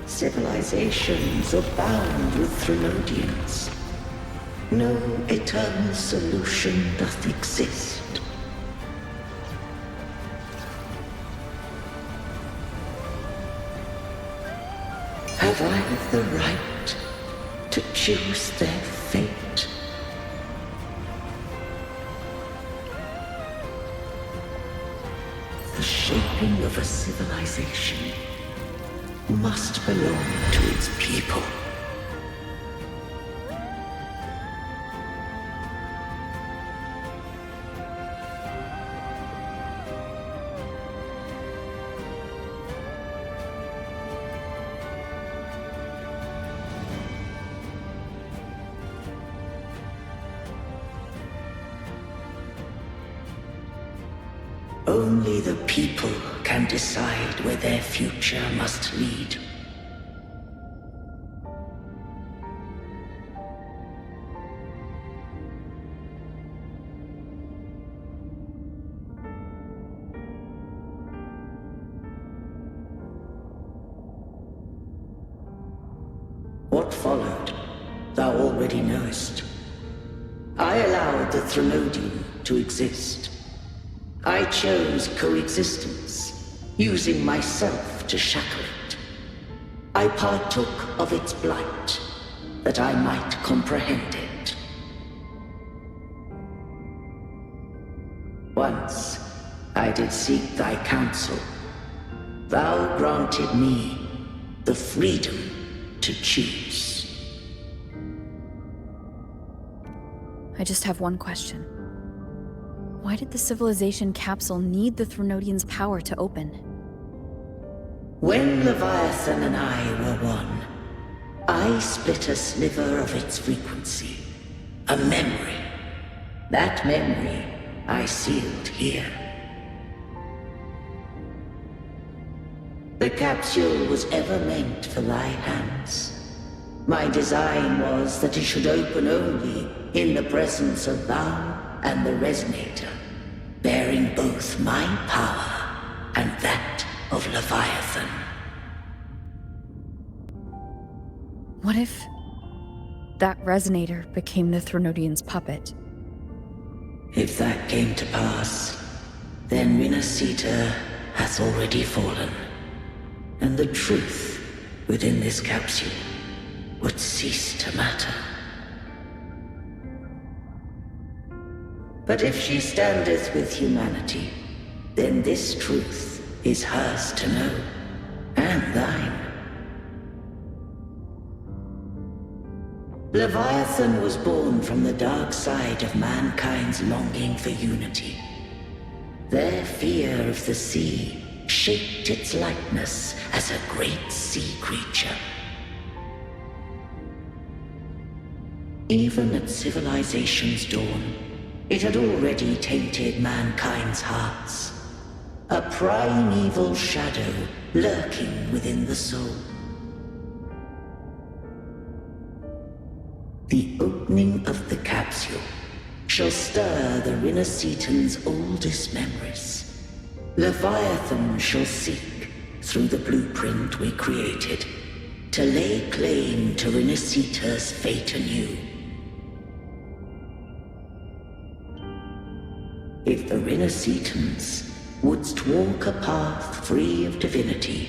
Civilizations abound with Threnodians. No eternal solution doth exist. Have I the right to choose their fate? The shaping of a civilization must belong to its people. Only the people can decide where their future must lead. What followed, thou already knowest. I allowed the Threnodium to exist. I chose coexistence, using myself to shackle it. I partook of its blight, that I might comprehend it. Once I did seek thy counsel. Thou granted me the freedom to choose. I just have one question. Why did the civilization capsule need the Threnodian's power to open? When Leviathan and I were one, I split a sliver of its frequency. A memory. That memory I sealed here. The capsule was ever meant for thy hands. My design was that it should open only in the presence of thou and the resonator, bearing both my power and that of Leviathan. What if that resonator became the Threnodian's puppet? If that came to pass, then Rinascita hath already fallen, and the truth within this capsule would cease to matter. But if she standeth with humanity, then this truth is hers to know, and thine. Leviathan was born from the dark side of mankind's longing for unity. Their fear of the sea shaped its likeness as a great sea creature. Even at civilization's dawn, it had already tainted mankind's hearts. A primeval shadow lurking within the soul. The opening of the capsule shall stir the Rinascitan's oldest memories. Leviathan shall seek, through the blueprint we created, to lay claim to Rinascita's fate anew. If the Rinascitans wouldst walk a path free of divinity,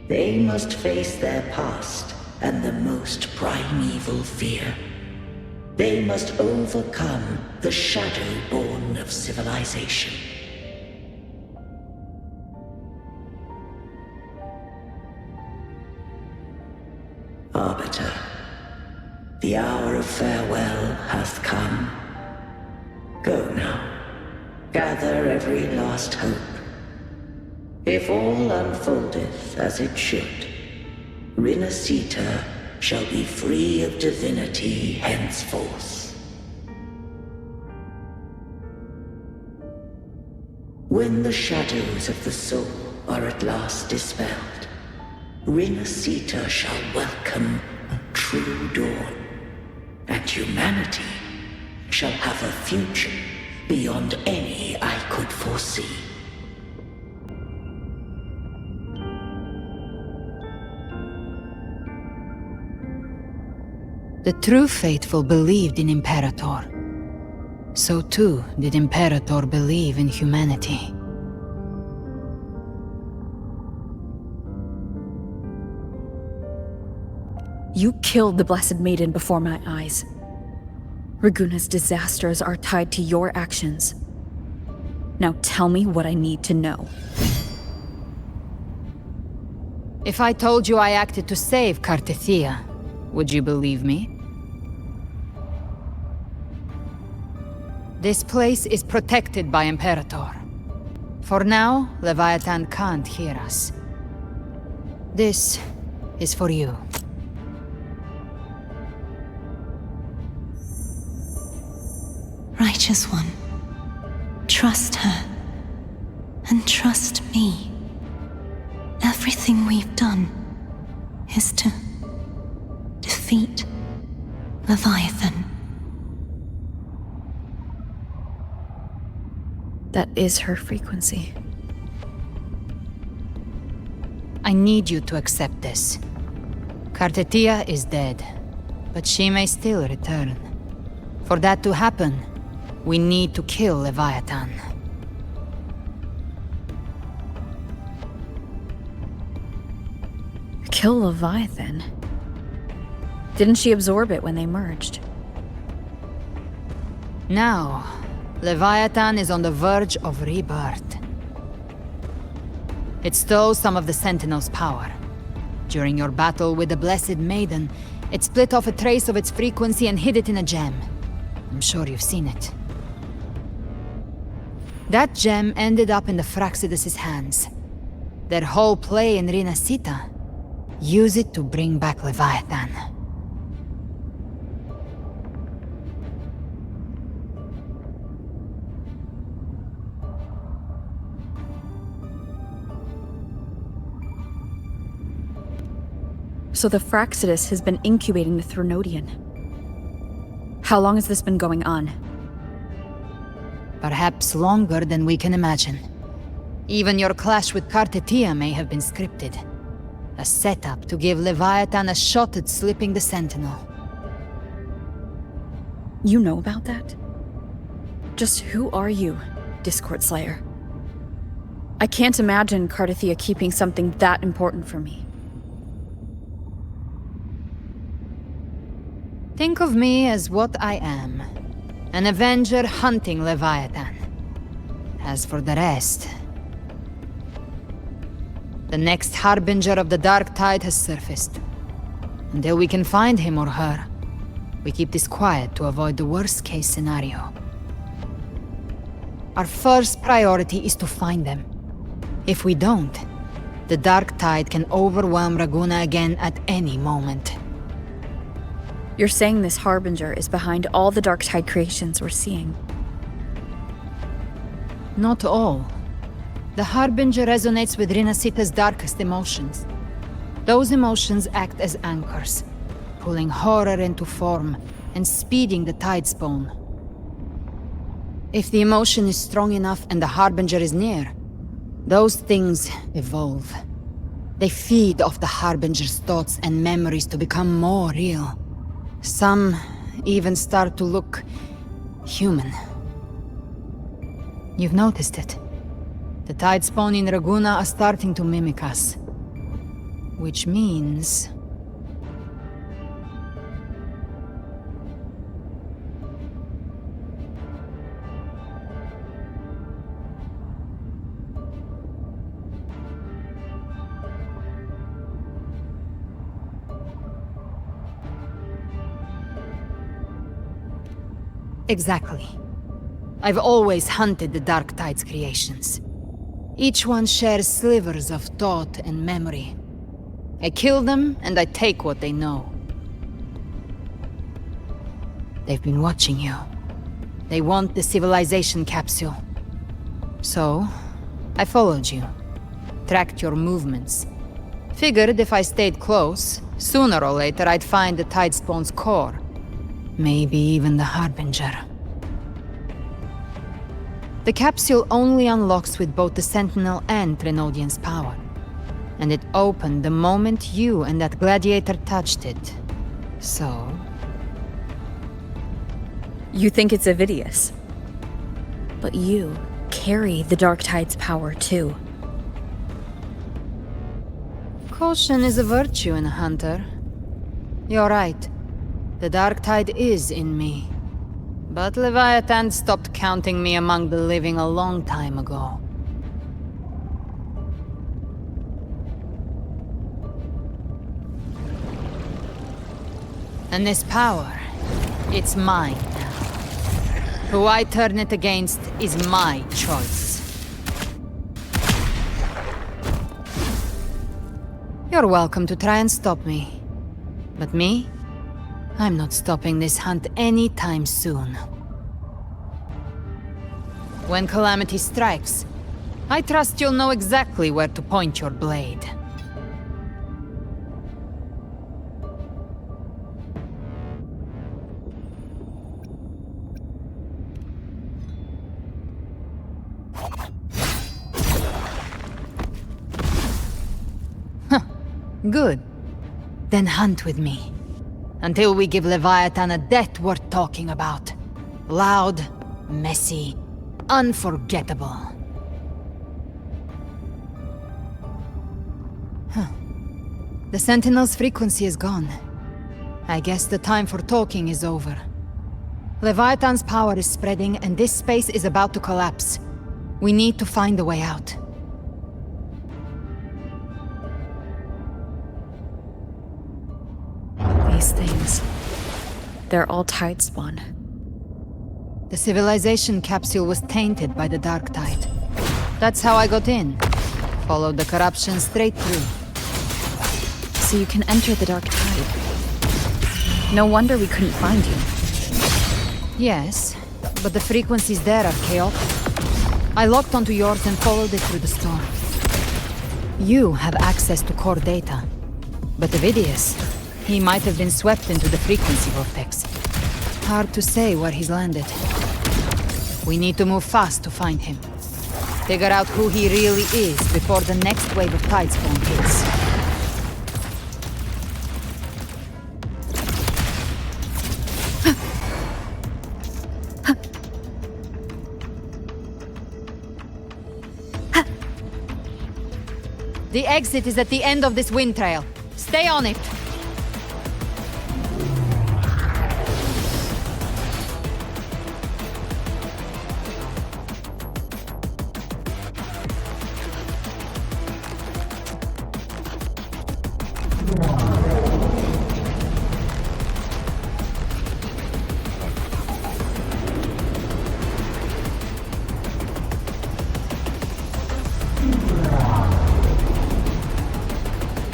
they must face their past and the most primeval fear. They must overcome the shadow born of civilization. Arbiter, the hour of farewell hath come. Go now. Gather every last hope. If all unfoldeth as it should, Rinascita shall be free of divinity henceforth. When the shadows of the soul are at last dispelled, Rinascita shall welcome a true dawn, and humanity shall have a future beyond any I could foresee. The true faithful believed in Imperator. So too did Imperator believe in humanity. You killed the Blessed Maiden before my eyes. Raguna's disasters are tied to your actions. Now tell me what I need to know. If I told you I acted to save Cartethia, would you believe me? This place is protected by Imperator. For now, Leviathan can't hear us. This is for you. Righteous One, trust her, and trust me. Everything we've done is to defeat Leviathan. That is her frequency. I need you to accept this. Kartetia is dead, but she may still return. For that to happen, we need to kill Leviathan. Kill Leviathan? Didn't she absorb it when they merged? Now, Leviathan is on the verge of rebirth. It stole some of the Sentinel's power. During your battle with the Blessed Maiden, it split off a trace of its frequency and hid it in a gem. I'm sure you've seen it. That gem ended up in the Fraxidus' hands. Their whole play in Rinascita. Use it to bring back Leviathan. So the Fraxidus has been incubating the Threnodian. How long has this been going on? Perhaps longer than we can imagine. Even your clash with Kartetia may have been scripted. A setup to give Leviathan a shot at slipping the Sentinel. You know about that? Just who are you, Discord Slayer? I can't imagine Kartetia keeping something that important from me. Think of me as what I am. An Avenger hunting Leviathan. As for the rest... The next Harbinger of the Dark Tide has surfaced. Until we can find him or her, we keep this quiet to avoid the worst-case scenario. Our first priority is to find them. If we don't, the Dark Tide can overwhelm Raguna again at any moment. You're saying this Harbinger is behind all the Dark Tide creations we're seeing? Not all. The Harbinger resonates with Rinascita's darkest emotions. Those emotions act as anchors, pulling horror into form and speeding the Tidespawn. If the emotion is strong enough and the Harbinger is near, those things evolve. They feed off the Harbinger's thoughts and memories to become more real. Some even start to look human. You've noticed it. The Tidespawn in Raguna are starting to mimic us. Which means... Exactly. I've always hunted the Dark Tide's creations. Each one shares slivers of thought and memory. I kill them, and I take what they know. They've been watching you. They want the civilization capsule. So, I followed you. Tracked your movements. Figured if I stayed close, sooner or later I'd find the Tidespawn's core. Maybe even the Harbinger. The capsule only unlocks with both the Sentinel and Threnodian's power. And it opened the moment you and that gladiator touched it. So... You think it's Avidius. But you carry the Dark Tide's power too. Caution is a virtue in a hunter. You're right. The Dark Tide is in me. But Leviathan stopped counting me among the living a long time ago. And this power, it's mine now. Who I turn it against is my choice. You're welcome to try and stop me. But me? I'm not stopping this hunt anytime soon. When calamity strikes, I trust you'll know exactly where to point your blade. Good. Then hunt with me. Until we give Leviathan a death worth talking about. Loud, messy, unforgettable. The Sentinel's frequency is gone. I guess the time for talking is over. Leviathan's power is spreading, and this space is about to collapse. We need to find a way out. These things... they're all tide spawn. The civilization capsule was tainted by the dark tide. That's how I got in. Followed the corruption straight through. So you can enter the dark tide. No wonder we couldn't find you. Yes, but the frequencies there are chaotic. I locked onto yours and followed it through the storm. You have access to core data. But Ovidius, he might have been swept into the frequency vortex. Hard to say where he's landed. We need to move fast to find him. Figure out who he really is before the next wave of tidespawn hits. The exit is at the end of this wind trail. Stay on it!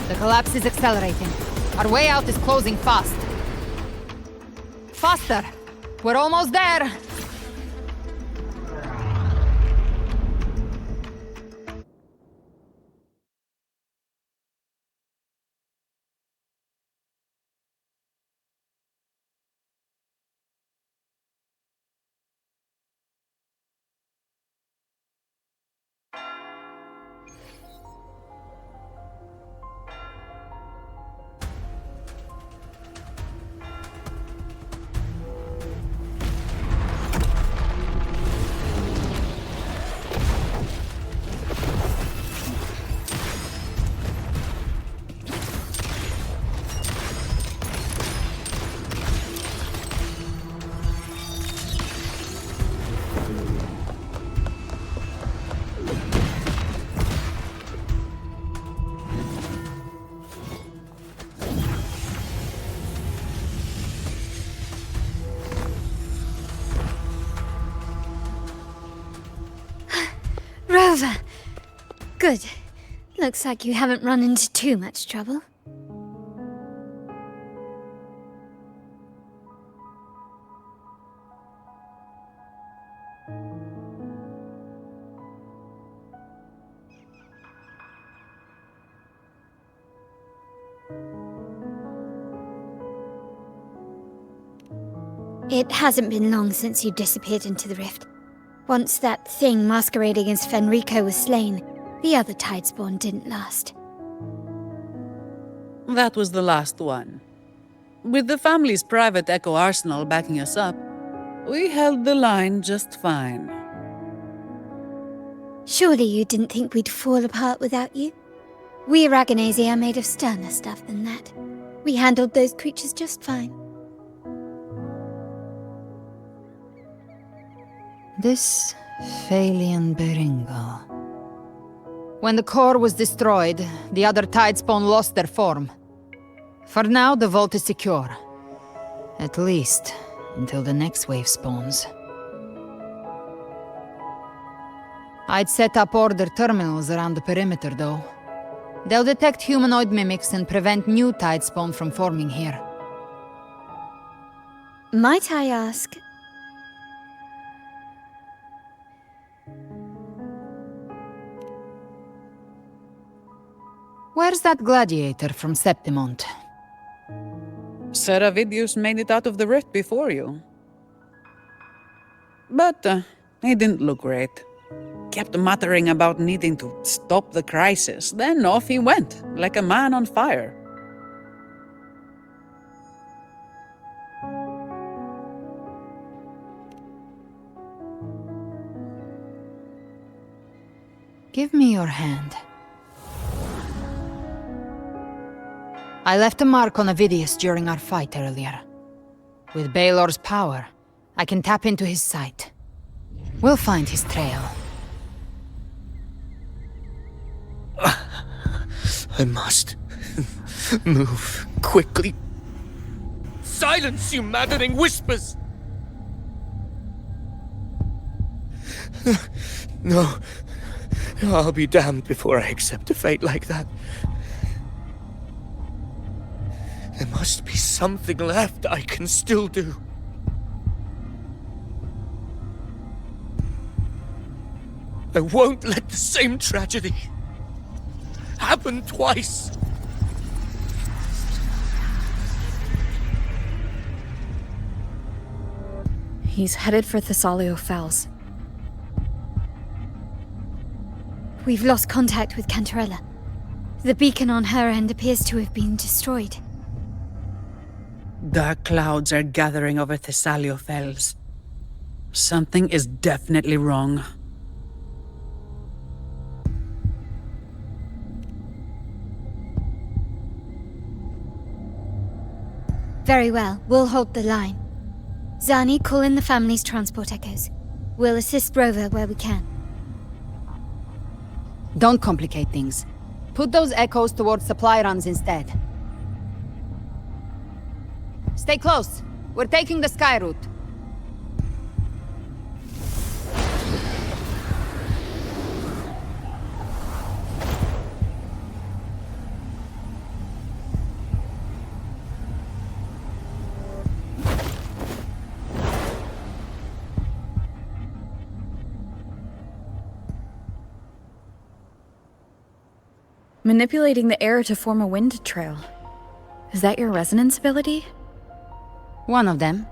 The collapse is accelerating. Our way out is closing fast. Faster! We're almost there! Rover! Good. Looks like you haven't run into too much trouble. It hasn't been long since you disappeared into the rift. Once that thing masquerading as Fenrico was slain, the other tidespawn didn't last. That was the last one. With the family's private echo arsenal backing us up, we held the line just fine. Surely you didn't think we'd fall apart without you? We Aragonese are made of sterner stuff than that. We handled those creatures just fine. This Phalian Beringal. When the core was destroyed, the other tidespawn lost their form. For now, the vault is secure. At least, until the next wave spawns. I'd set up order terminals around the perimeter, though. They'll detect humanoid mimics and prevent new tidespawn from forming here. Might I ask... Where's that gladiator from Septimont? Seravidius made it out of the rift before you. But he didn't look great. kept muttering about needing to stop the crisis. Then off he went, like a man on fire. Give me your hand. I left a mark on Avidius during our fight earlier. With Baelor's power, I can tap into his sight. We'll find his trail. I must move quickly. Silence, you maddening whispers! No, I'll be damned before I accept a fate like that. There must be something left I can still do. I won't let the same tragedy happen twice. He's headed for Thessalio Fells. We've lost contact with Cantarella. The beacon on her end appears to have been destroyed. Dark clouds are gathering over Thessalio Fells. Something is definitely wrong. Very well, we'll hold the line. Zani, call in the family's transport echoes. We'll assist Rover where we can. Don't complicate things. Put those echoes towards supply runs instead. Stay close. We're taking the sky route. Manipulating the air to form a wind trail. Is that your resonance ability? One of them.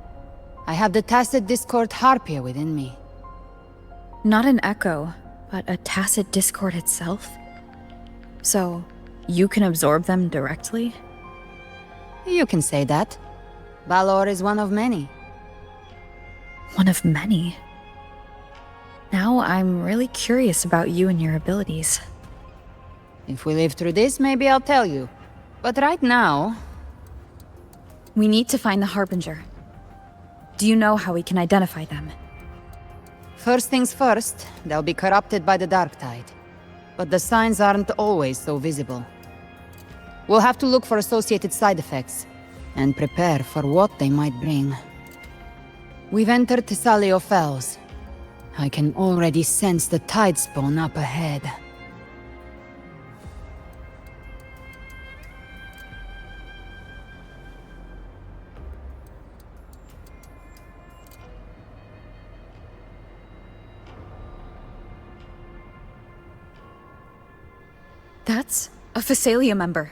I have the tacit discord harpia within me. Not an echo, but a tacit discord itself? So, you can absorb them directly? You can say that. Balor is one of many. One of many? Now I'm really curious about you and your abilities. If we live through this, maybe I'll tell you. But right now... We need to find the Harbinger. Do you know how we can identify them? First things first, they'll be corrupted by the dark tide. But the signs aren't always so visible. We'll have to look for associated side effects, and prepare for what they might bring. We've entered Thessalio Fells. I can already sense the tide spawn up ahead. That's a Phasalia member.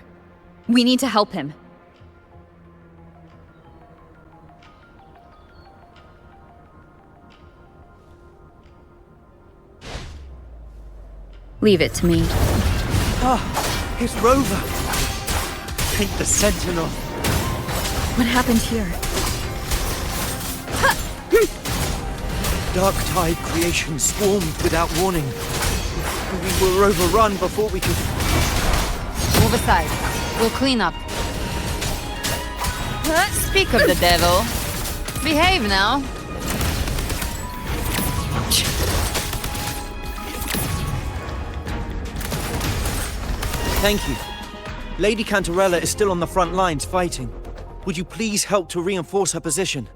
We need to help him. Leave it to me. Ah, it's Rover. Take the Sentinel. What happened here? Dark tide creation swarmed without warning. We were overrun before we could... Move aside. We'll clean up. Speak of the devil. Behave now. Thank you. Lady Cantarella is still on the front lines fighting. Would you please help to reinforce her position?